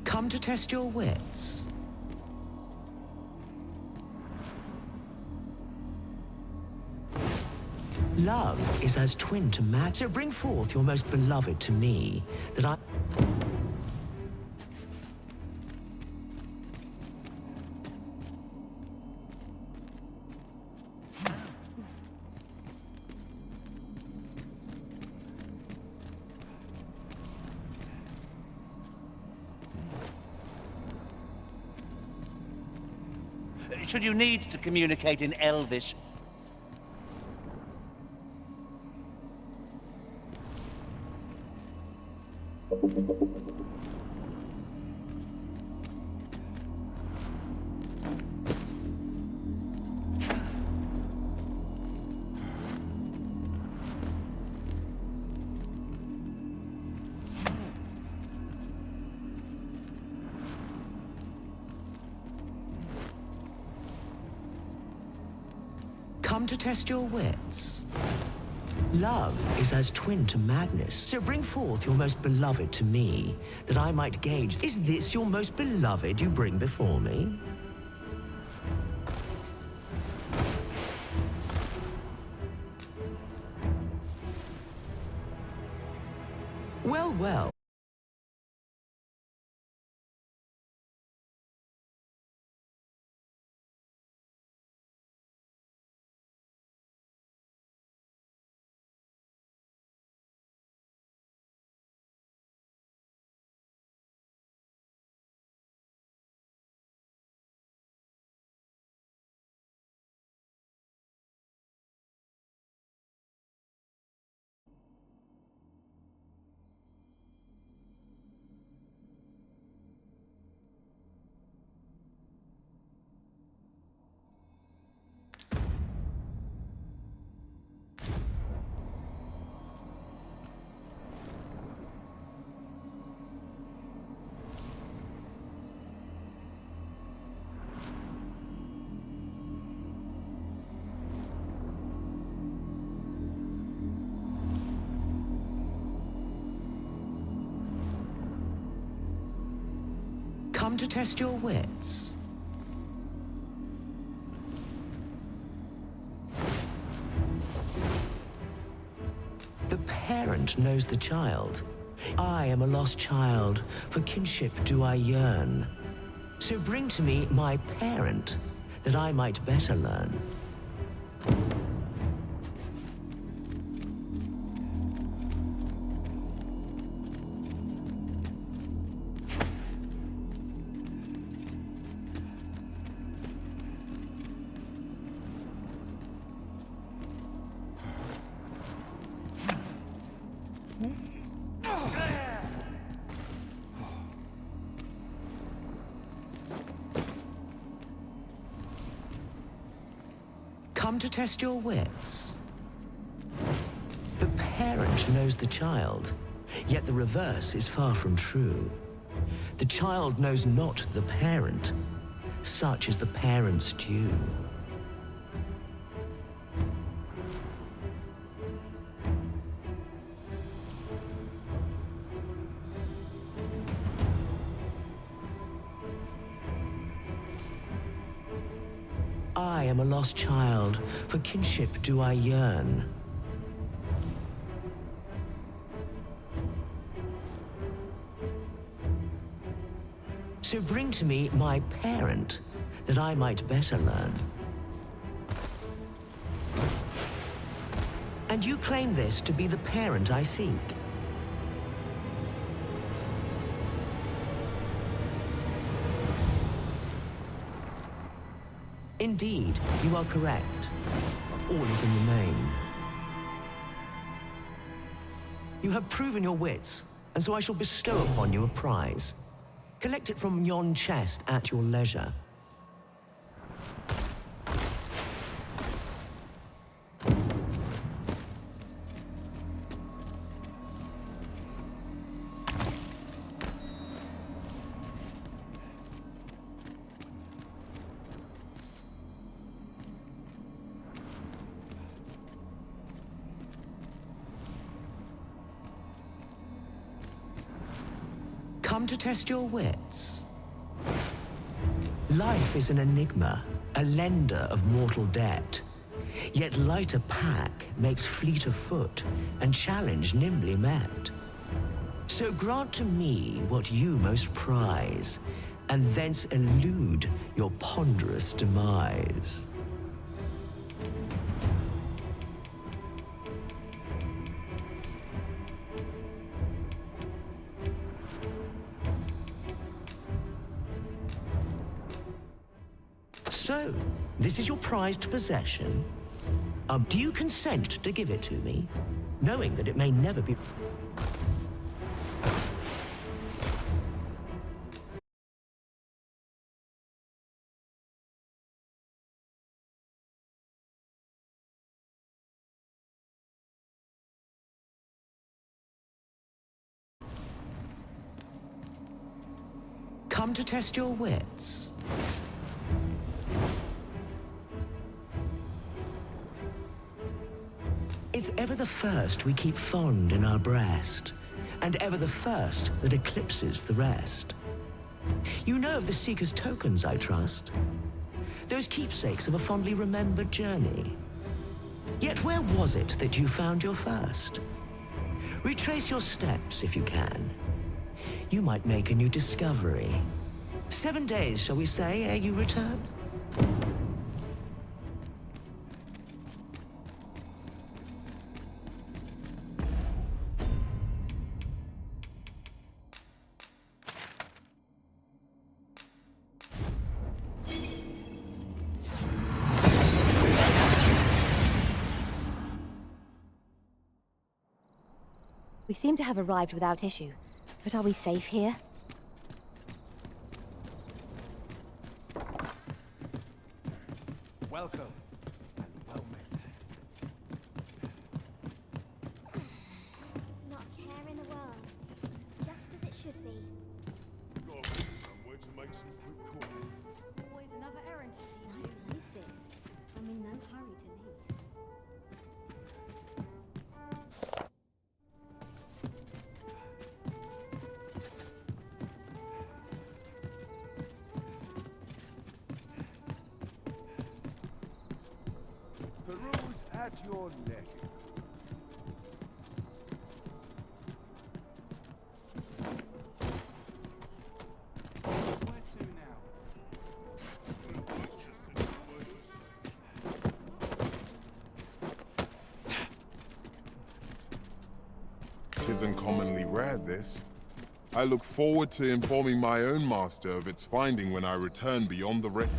Come to test your wits. Love is as twin to match, so bring forth your most beloved to me, that I... Should you need to communicate in Elvish, to test your wits. Love is as twin to madness, so bring forth your most beloved to me, that I might gauge, is this your most beloved you bring before me? Well, well. Come to test your wits. The parent knows the child. I am a lost child, for kinship do I yearn. So bring to me my parent, that I might better learn. Come to test your wits. The parent knows the child, yet the reverse is far from true. The child knows not the parent, such is the parent's due. I am a lost child, for kinship do I yearn. So bring to me my parent, that I might better learn. And you claim this to be the parent I seek. Indeed, you are correct. All is in the name. You have proven your wits, and so I shall bestow upon you a prize. Collect it from yon chest at your leisure. Come to test your wits. Life is an enigma, a lender of mortal debt. Yet lighter pack makes fleeter foot, and challenge nimbly met. So grant to me what you most prize, and thence elude your ponderous demise. So, this is your prized possession? Do you consent to give it to me, knowing that it may never be... Come to test your wits. Is ever the first we keep fond in our breast, and ever the first that eclipses the rest. You know of the Seeker's tokens, I trust? Those keepsakes of a fondly remembered journey. Yet where was it that you found your first? Retrace your steps if you can. You might make a new discovery. 7 days, shall we say, ere you return? We seem to have arrived without issue, but are we safe here? Welcome, and well met. Not care in the world. Just as it should be. Gotta find somewhere to make some quick coin. Always another errand to see to. What is this? I'm in no hurry to leave. Peruse at your leisure. Where to now? Tisn't commonly rare, this. I look forward to informing my own master of its finding when I return beyond the rift.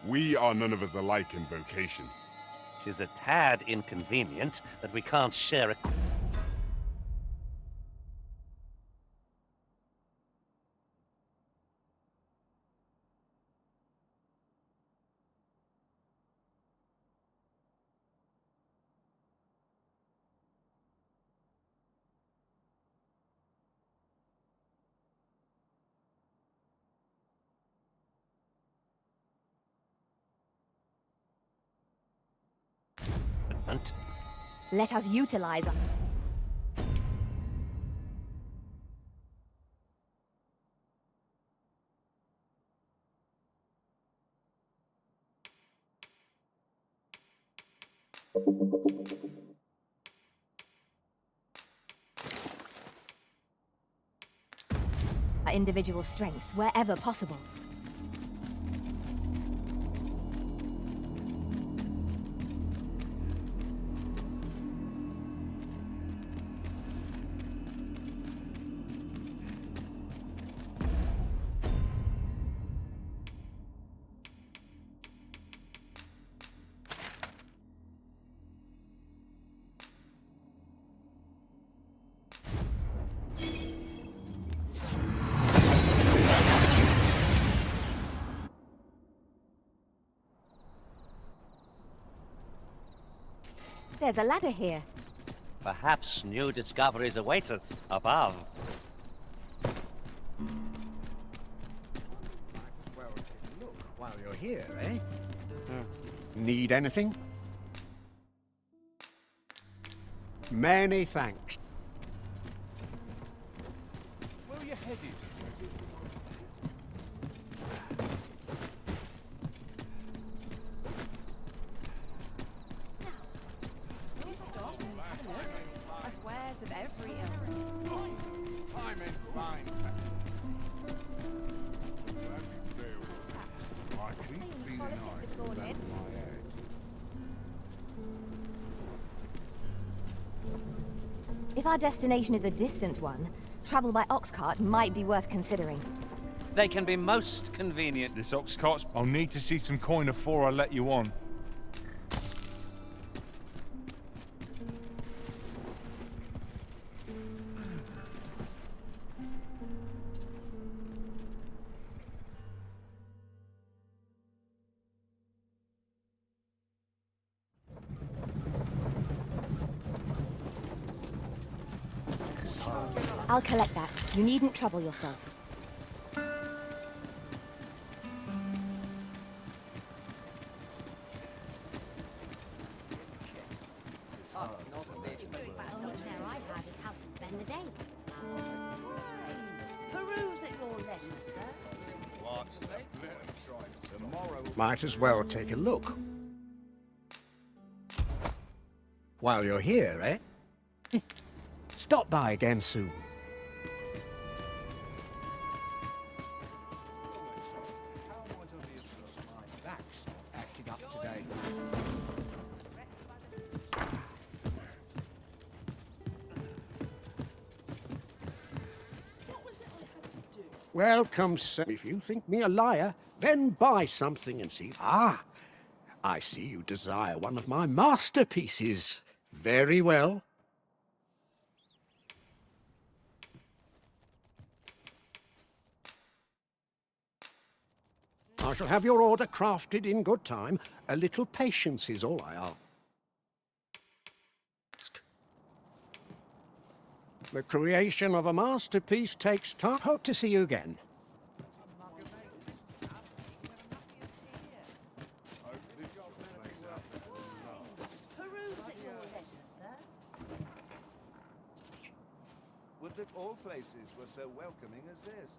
We are none of us alike in vocation. 'Tis a tad inconvenient that we can't share a... Let us utilize our individual strengths wherever possible. There's a ladder here. Perhaps new discoveries await us above. Well, look while you're here, eh? Need anything? Many thanks. Where are you headed? Do stop and have a look. I've wares of every ilk. I'm in fine. I keep feeling Politics this morning. If our destination is a distant one, travel by ox cart might be worth considering. They can be most convenient. This ox cart's... I'll need to see some coin before I let you on. I'll collect that. You needn't trouble yourself. Peruse at your leisure, sir. What's that? Tomorrow. Might as well take a look. While you're here, eh? Stop by again soon. My back's acting up today. Welcome, sir. If you think me a liar, then buy something and see. Ah, I see you desire one of my masterpieces. Very well. I shall have your order crafted in good time. A little patience is all I ask. The creation of a masterpiece takes time. Hope to see you again. Peruse at your leisure, sir. Would that all places were so welcoming as this.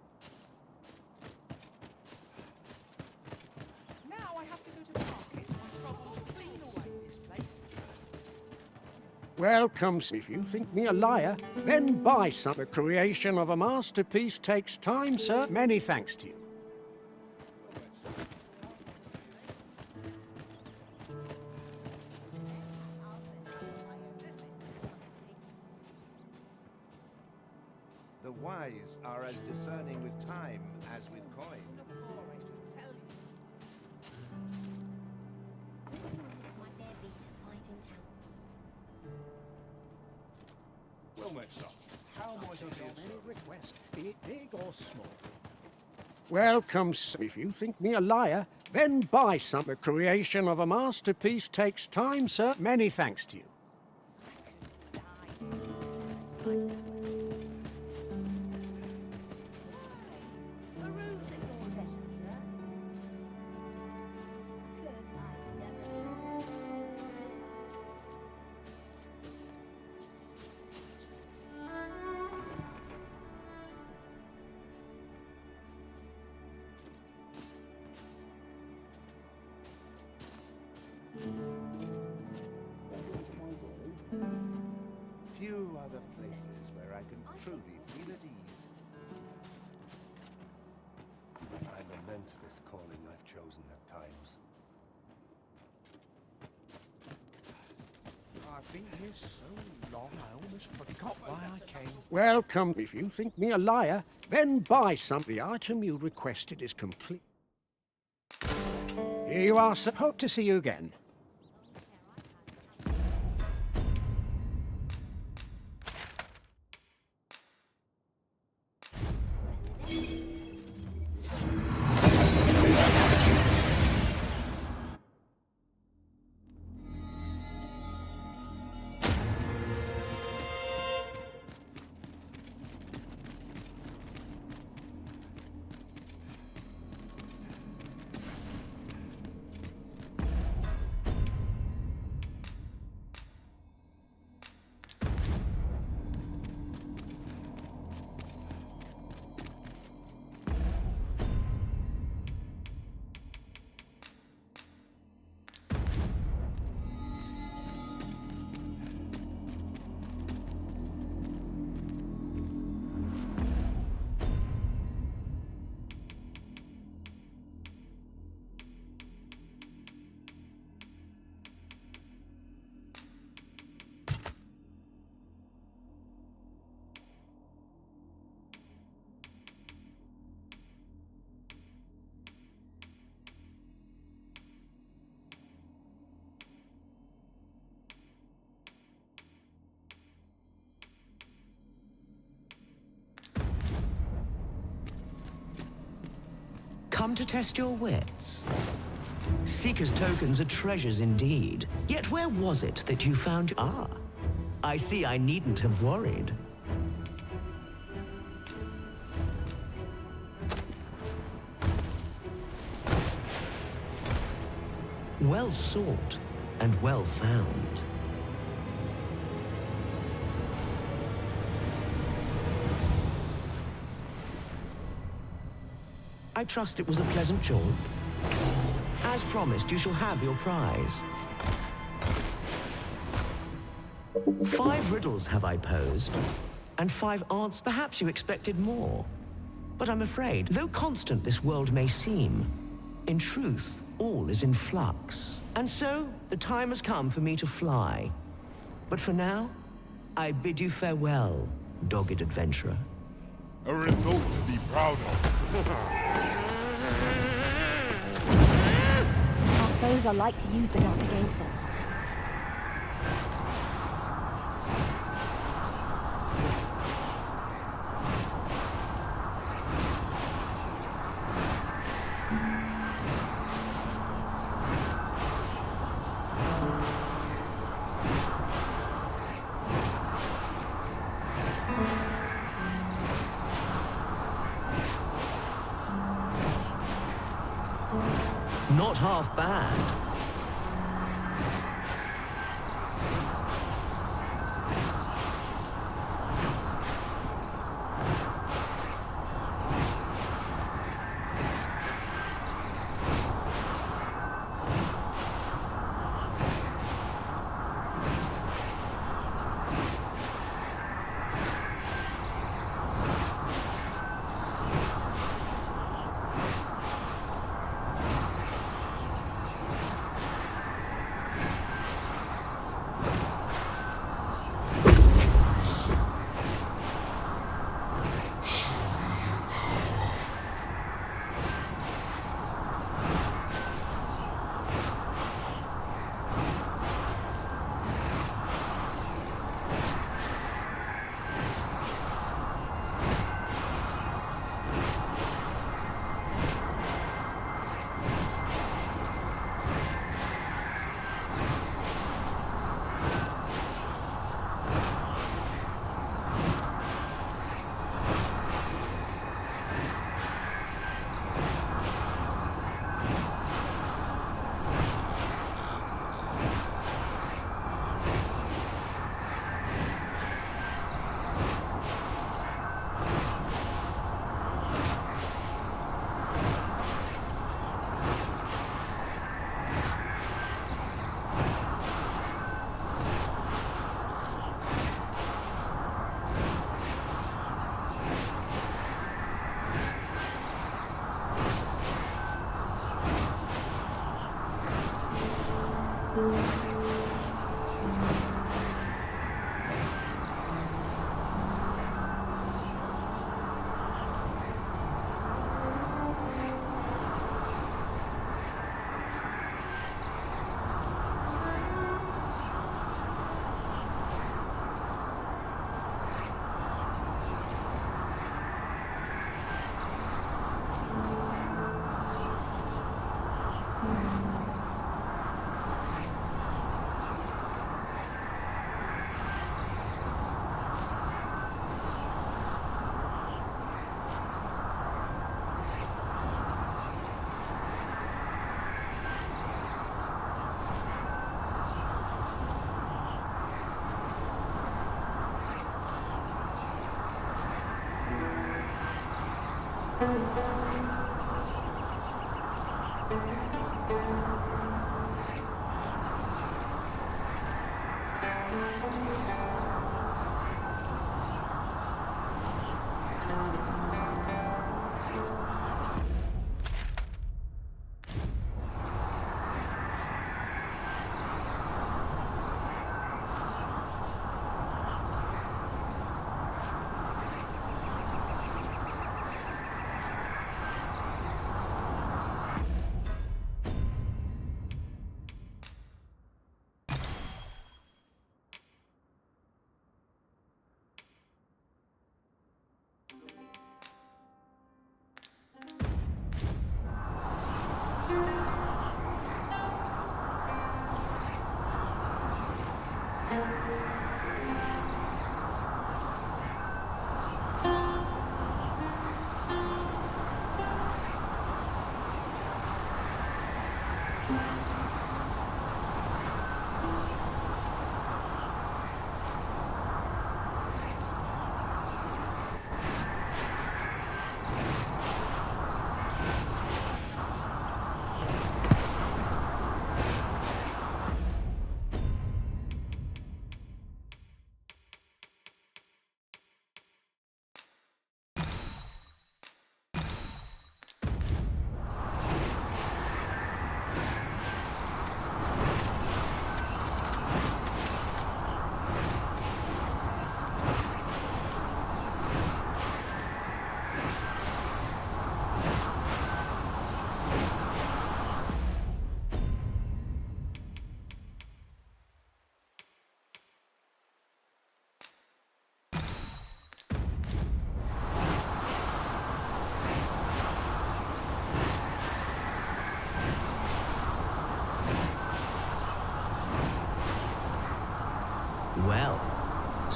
Now I have to go to market. My trouble to clean away this place. Welcome. If you think me a liar, then buy some. The creation of a masterpiece takes time, sir. Many thanks to you. The wise are as discerning with time as with coin. Well met, sir. How might I be any request, be it big or small? Welcome, sir. If you think me a liar, then buy some. The creation of a masterpiece takes time, sir. Many thanks to you. Few are the places where I can truly feel at ease. I lament this calling I've chosen at times. I've been here so long, I almost forgot why I came. Welcome. If you think me a liar, then buy some. The item you requested is complete. Here you are, sir. Hope to see you again. Come to test your wits? Seeker's tokens are treasures indeed. Yet where was it that you found... Ah, I see I needn't have worried. Well sought and well found. I trust it was a pleasant jaunt. As promised, you shall have your prize. 5 riddles have I posed, and 5 answers. Perhaps you expected more. But I'm afraid, though constant this world may seem, in truth, all is in flux. And so, the time has come for me to fly. But for now, I bid you farewell, dogged adventurer. A result to be proud of. Our foes are like to use the dark against us. Not half bad.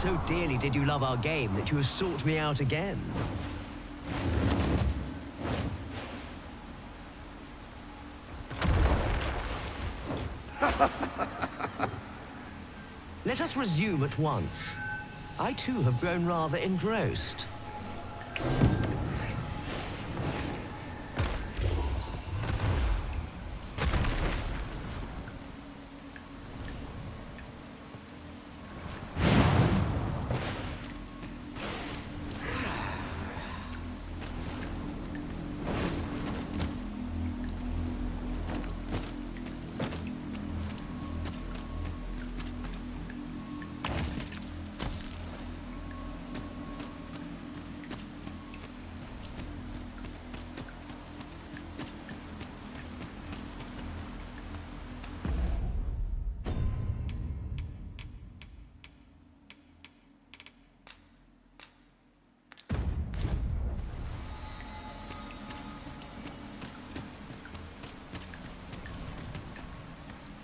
So dearly did you love our game that you have sought me out again. Let us resume at once. I too have grown rather engrossed.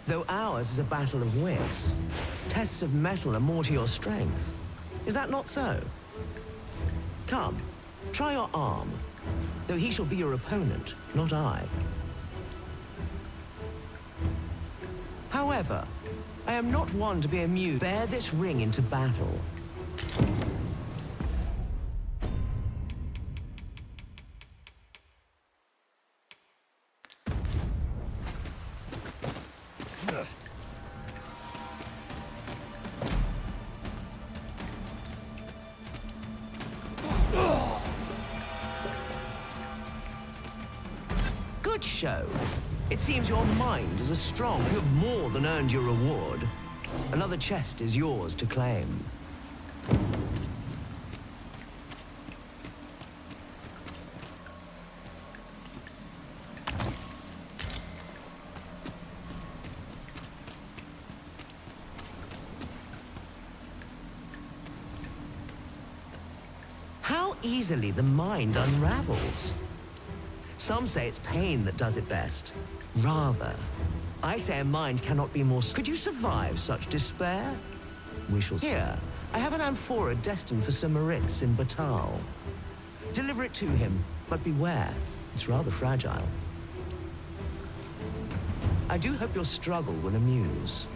Though ours is a battle of wits, tests of metal are more to your strength. Is that not so? Come, try your arm, though he shall be your opponent, not I. However, I am not one to be amused. Bear this ring into battle. Good show. It seems your mind is as strong. You have more than earned your reward. Another chest is yours to claim. How easily the mind unravels. Some say it's pain that does it best. Rather, I say a mind cannot be more... Could you survive such despair? We shall... Here, I have an amphora destined for Sir Moritz in Batal. Deliver it to him, but beware. It's rather fragile. I do hope your struggle will amuse.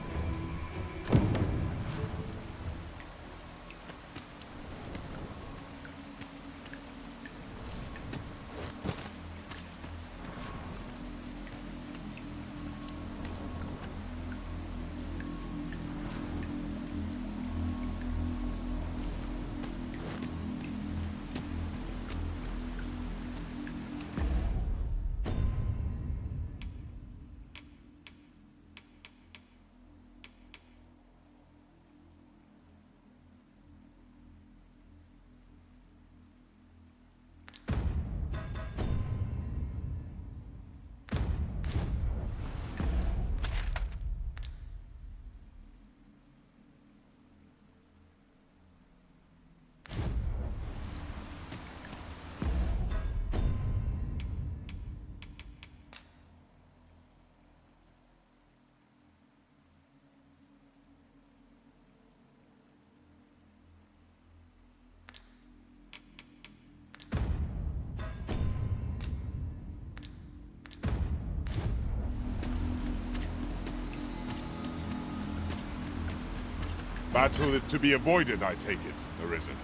Battle is to be avoided, I take it, Arisen.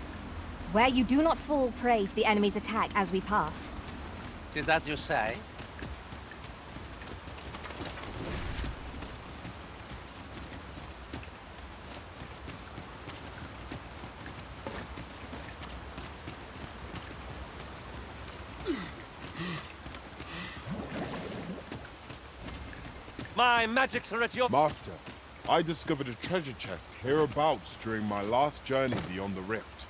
Where you do not fall prey to the enemy's attack as we pass. 'Tis as you say. My magics are at your... Master, I discovered a treasure chest hereabouts during my last journey beyond the rift.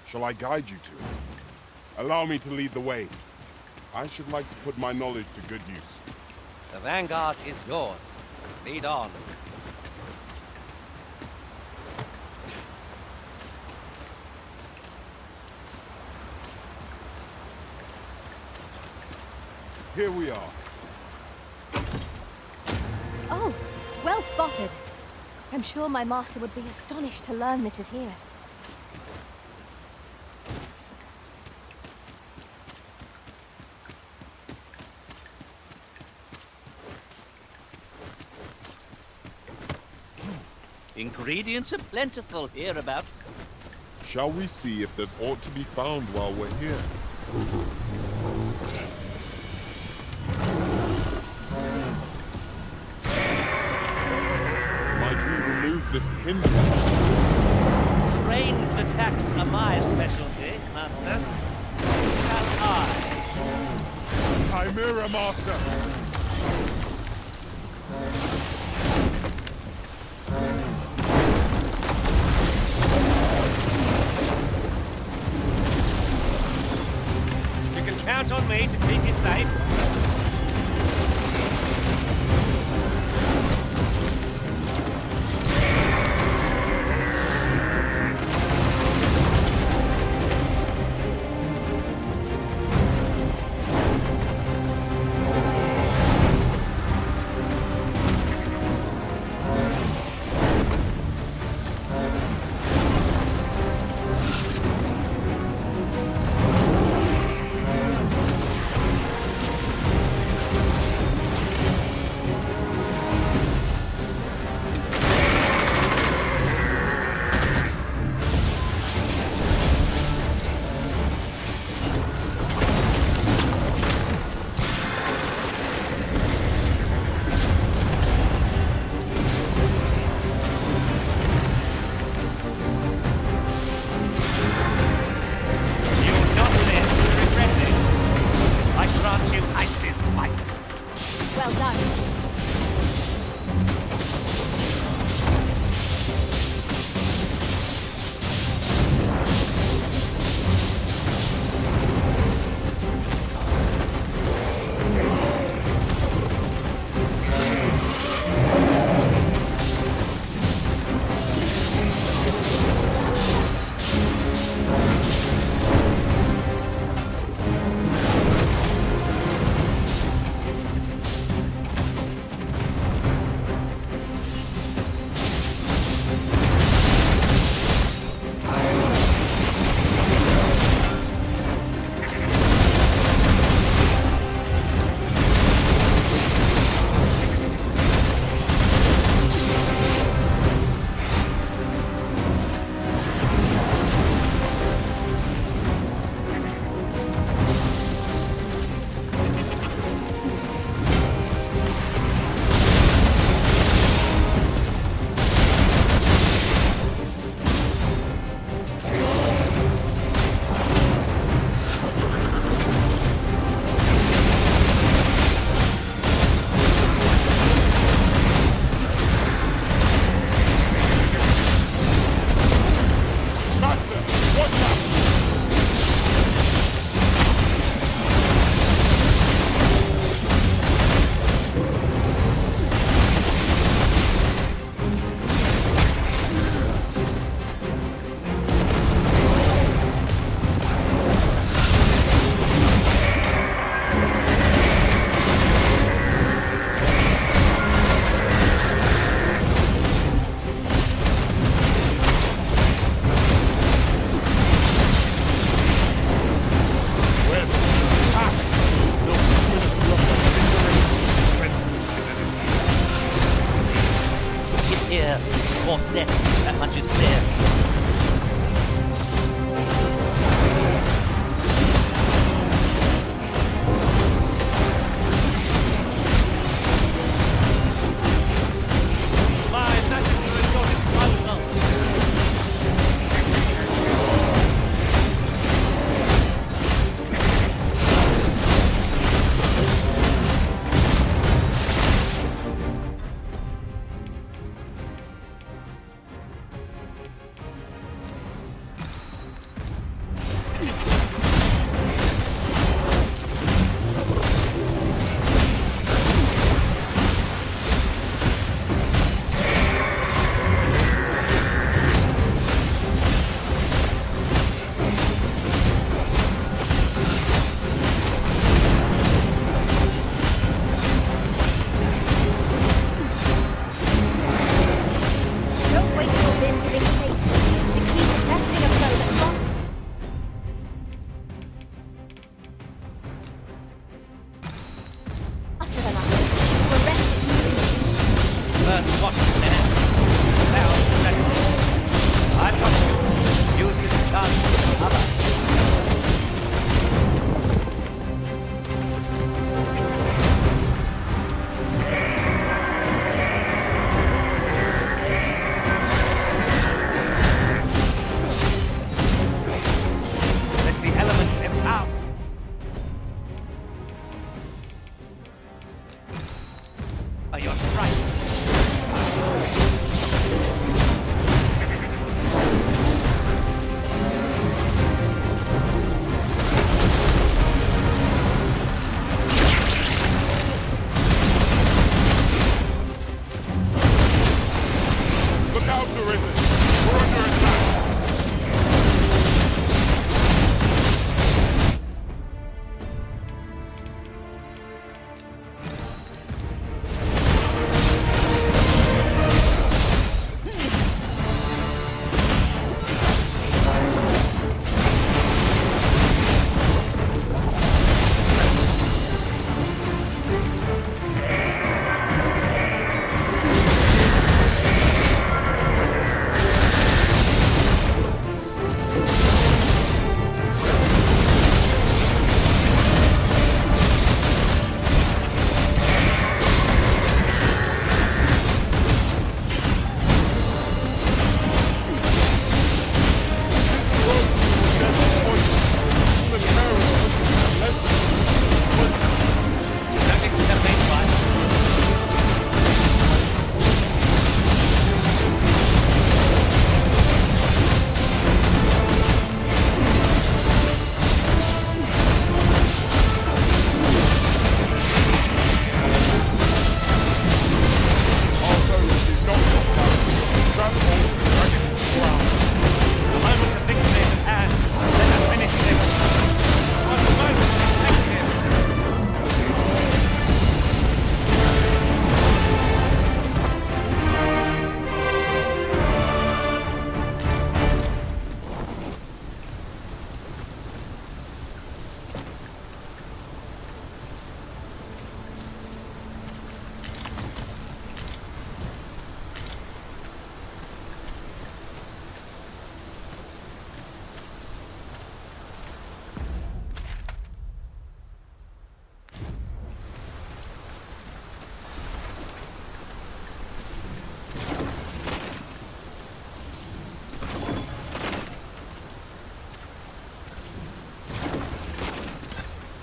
Shall I guide you to it? Allow me to lead the way. I should like to put my knowledge to good use. The vanguard is yours. Lead on. Here we are. Oh, well spotted. I'm sure my master would be astonished to learn this is here. Ingredients are plentiful hereabouts. Shall we see if there's aught to be found while we're here? Might we remove this hindrance? Ranged attacks are my specialty, Master. Shall I assist? Chimera, Master! You can count on me to keep you safe.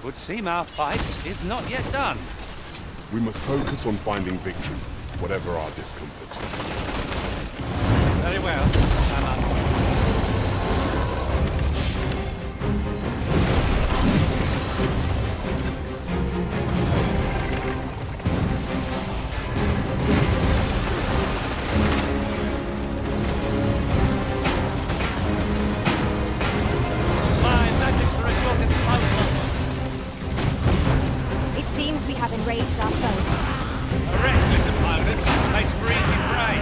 Would seem our fight is not yet done. We must focus on finding victory, whatever our discomfort. Very well, my master. We have enraged our foe. A reckless opponent makes for easy prey.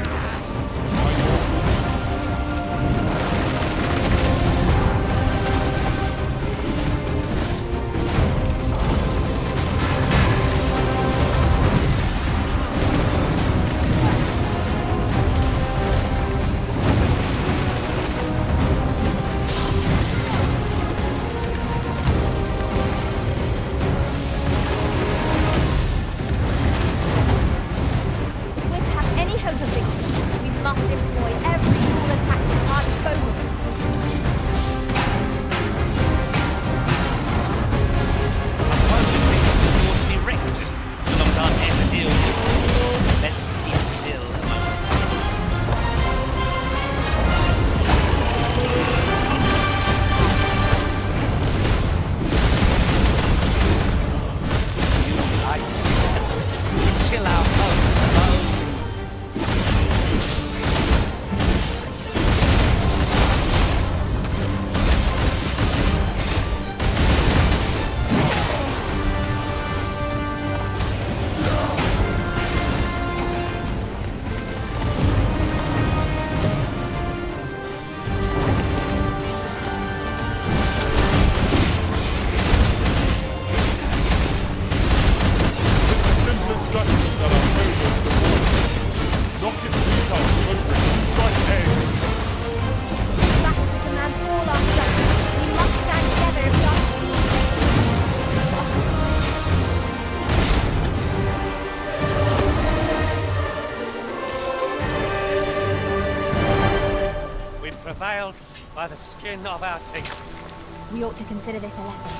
Prevailed by the skin of our teeth. We ought to consider this a lesson.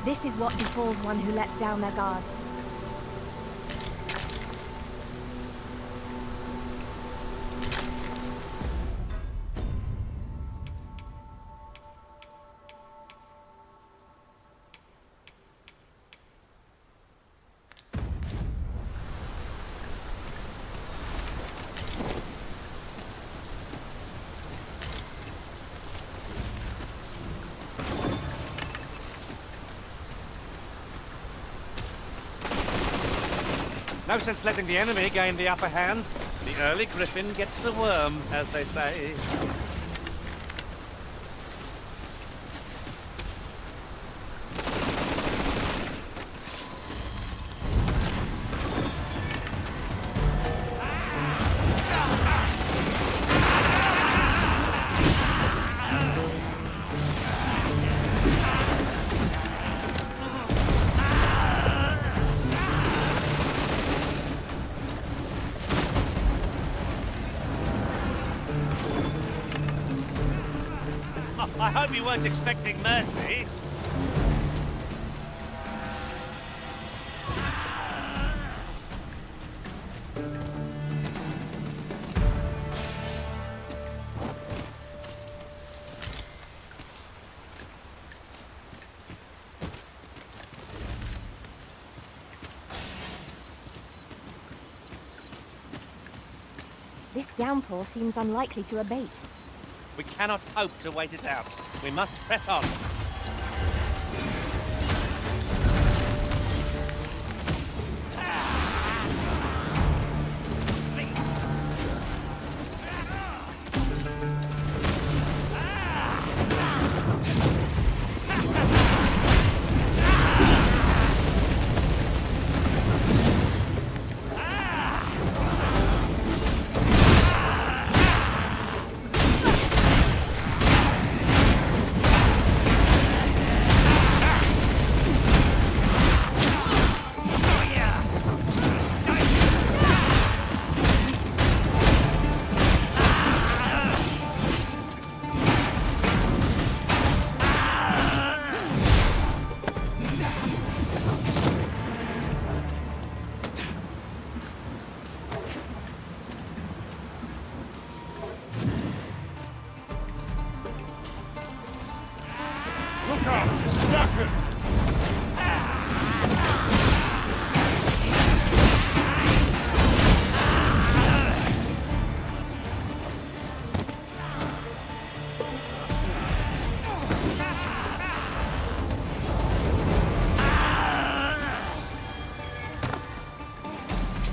This is what befalls one who lets down their guard. No sense letting the enemy gain the upper hand. The early griffin gets the worm, as they say. I hope you weren't expecting mercy. This downpour seems unlikely to abate. We cannot hope to wait it out. We must press on.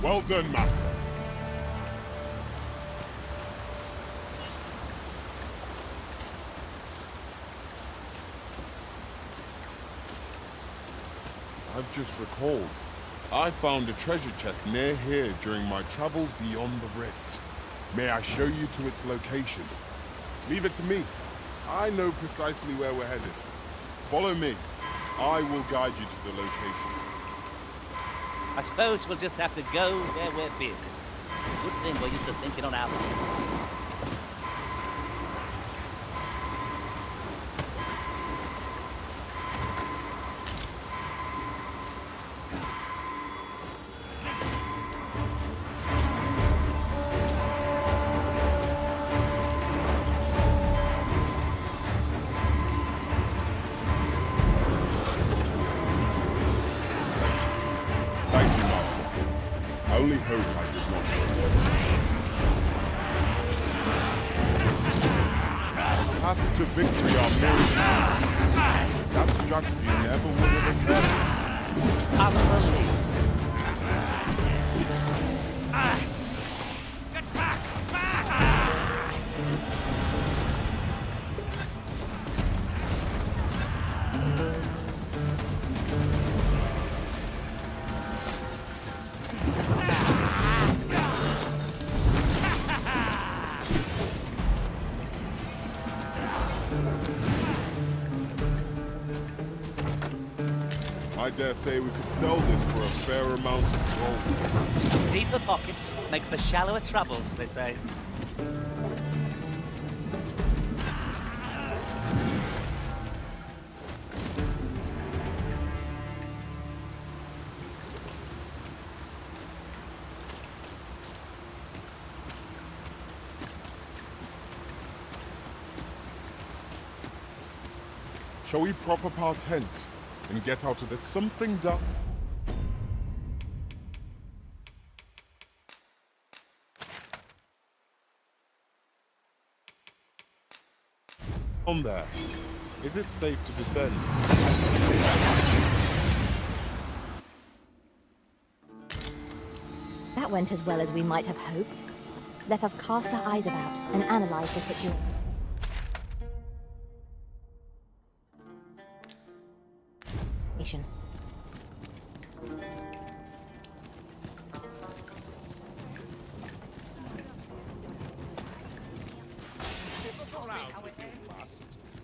Well done, Master. I've just recalled. I found a treasure chest near here during my travels beyond the rift. May I show you to its location? Leave it to me. I know precisely where we're headed. Follow me. I will guide you to the location. I suppose we'll just have to go where we're bid. Good thing we're used to thinking on our feet. Thank you, Master. I only hope I did not disappoint. Paths to victory are myriad. That strategy never would have occurred. Unbelievable. I dare say we could sell this for a fair amount of gold. Deeper pockets make for shallower troubles, they say. Shall we prop up our tent and get out of this something done? On there. Is it safe to descend? That went as well as we might have hoped. Let us cast our eyes about and analyze the situation.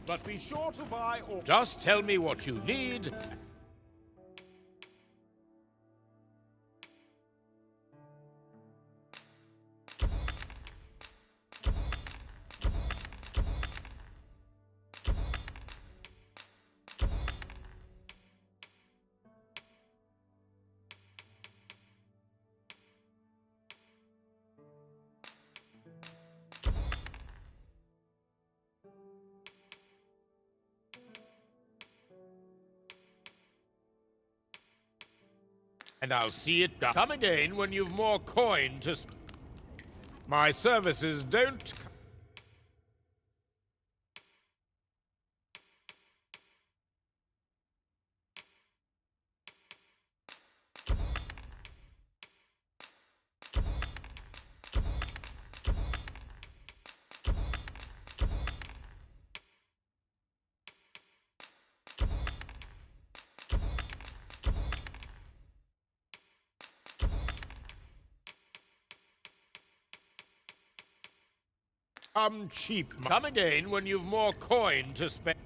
But be sure to buy all. Just tell me what you need. And I'll see it done. Come again when you've more coin to spend. My services don't. Come cheap. Come again when you've more coin to spend.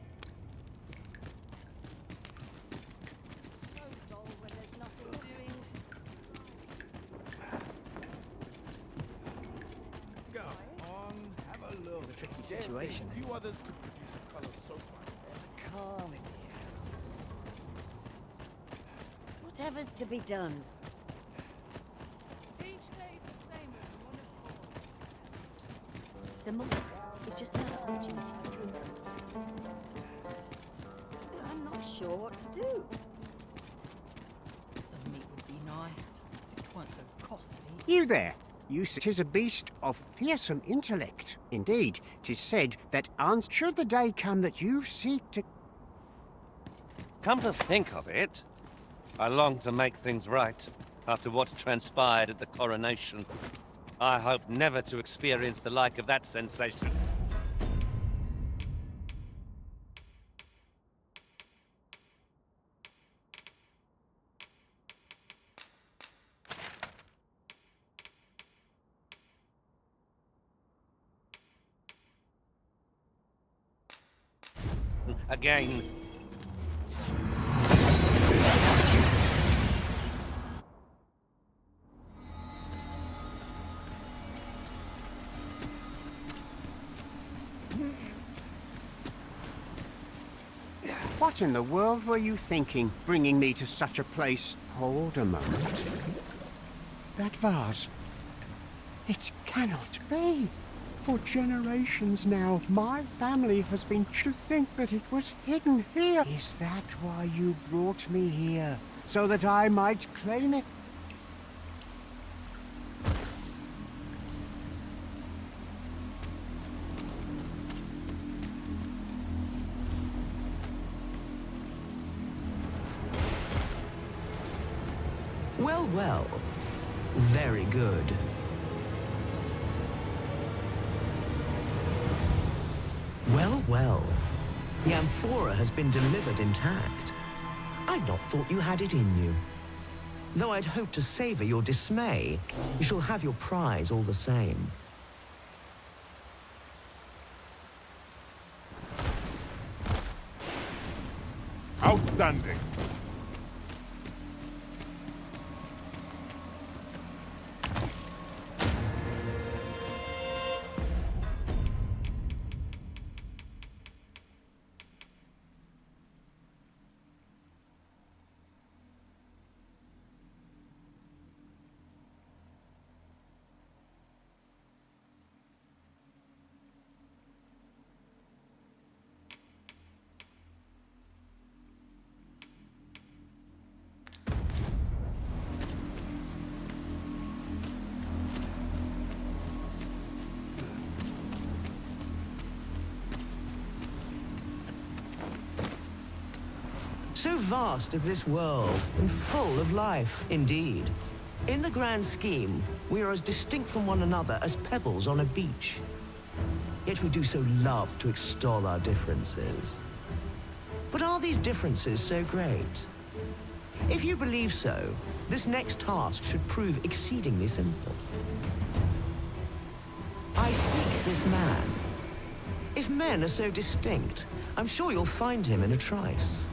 Go on, have a look. A tricky situation. A few others could produce a color so fine. There's a calm in the house. Whatever's to be done. Each day the same as one of The moment is just another opportunity to improve. I'm sure what to do. Some meat would be nice, if it weren't so costly. You there! You say 'tis a beast of fearsome intellect. Indeed, 'tis said that should the day come that you seek to... Come to think of it, I long to make things right after what transpired at the coronation. I hope never to experience the like of that sensation. Again. What in the world were you thinking, bringing me to such a place? Hold a moment. That vase. It cannot be. For generations now, my family has been to think that it was hidden here. Is that why you brought me here? So that I might claim it? Well, well. Very good. Well, well. The amphora has been delivered intact. I'd not thought you had it in you. Though I'd hoped to savor your dismay, you shall have your prize all the same. Outstanding. So vast is this world, and full of life, indeed. In the grand scheme, we are as distinct from one another as pebbles on a beach. Yet we do so love to extol our differences. But are these differences so great? If you believe so, this next task should prove exceedingly simple. I seek this man. If men are so distinct, I'm sure you'll find him in a trice.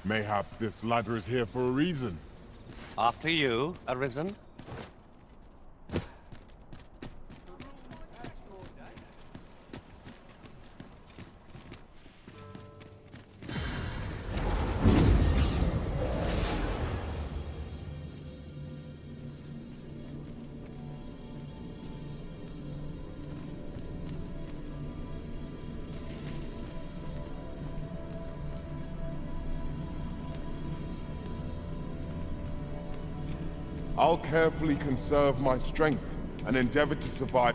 Mayhap this ladder is here for a reason. After you, Arisen. I'll carefully conserve my strength and endeavor to survive.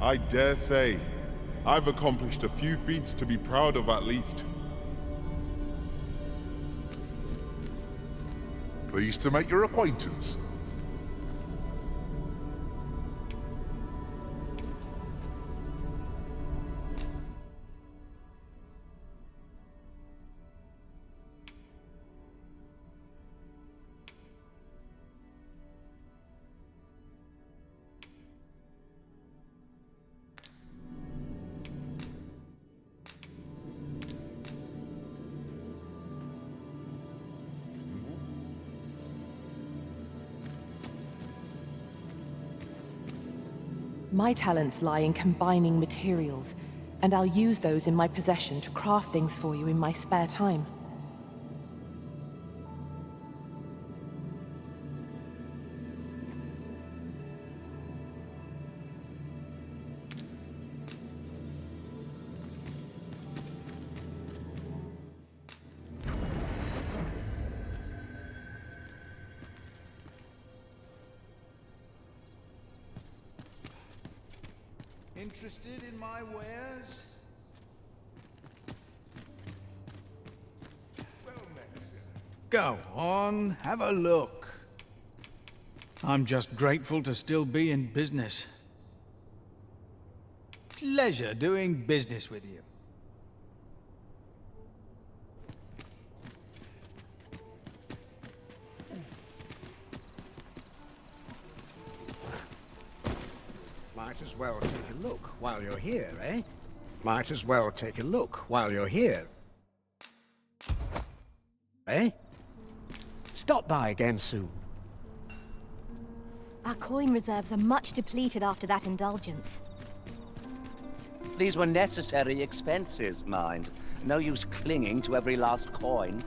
I dare say, I've accomplished a few feats to be proud of at least. Pleased to make your acquaintance. My talents lie in combining materials, and I'll use those in my possession to craft things for you in my spare time. Interested in my wares? Go on, have a look. I'm just grateful to still be in business. Pleasure doing business with you. Might as well take a look while you're here, eh? Might as well take a look while you're here. Eh? Stop by again soon. Our coin reserves are much depleted after that indulgence. These were necessary expenses, mind. No use clinging to every last coin.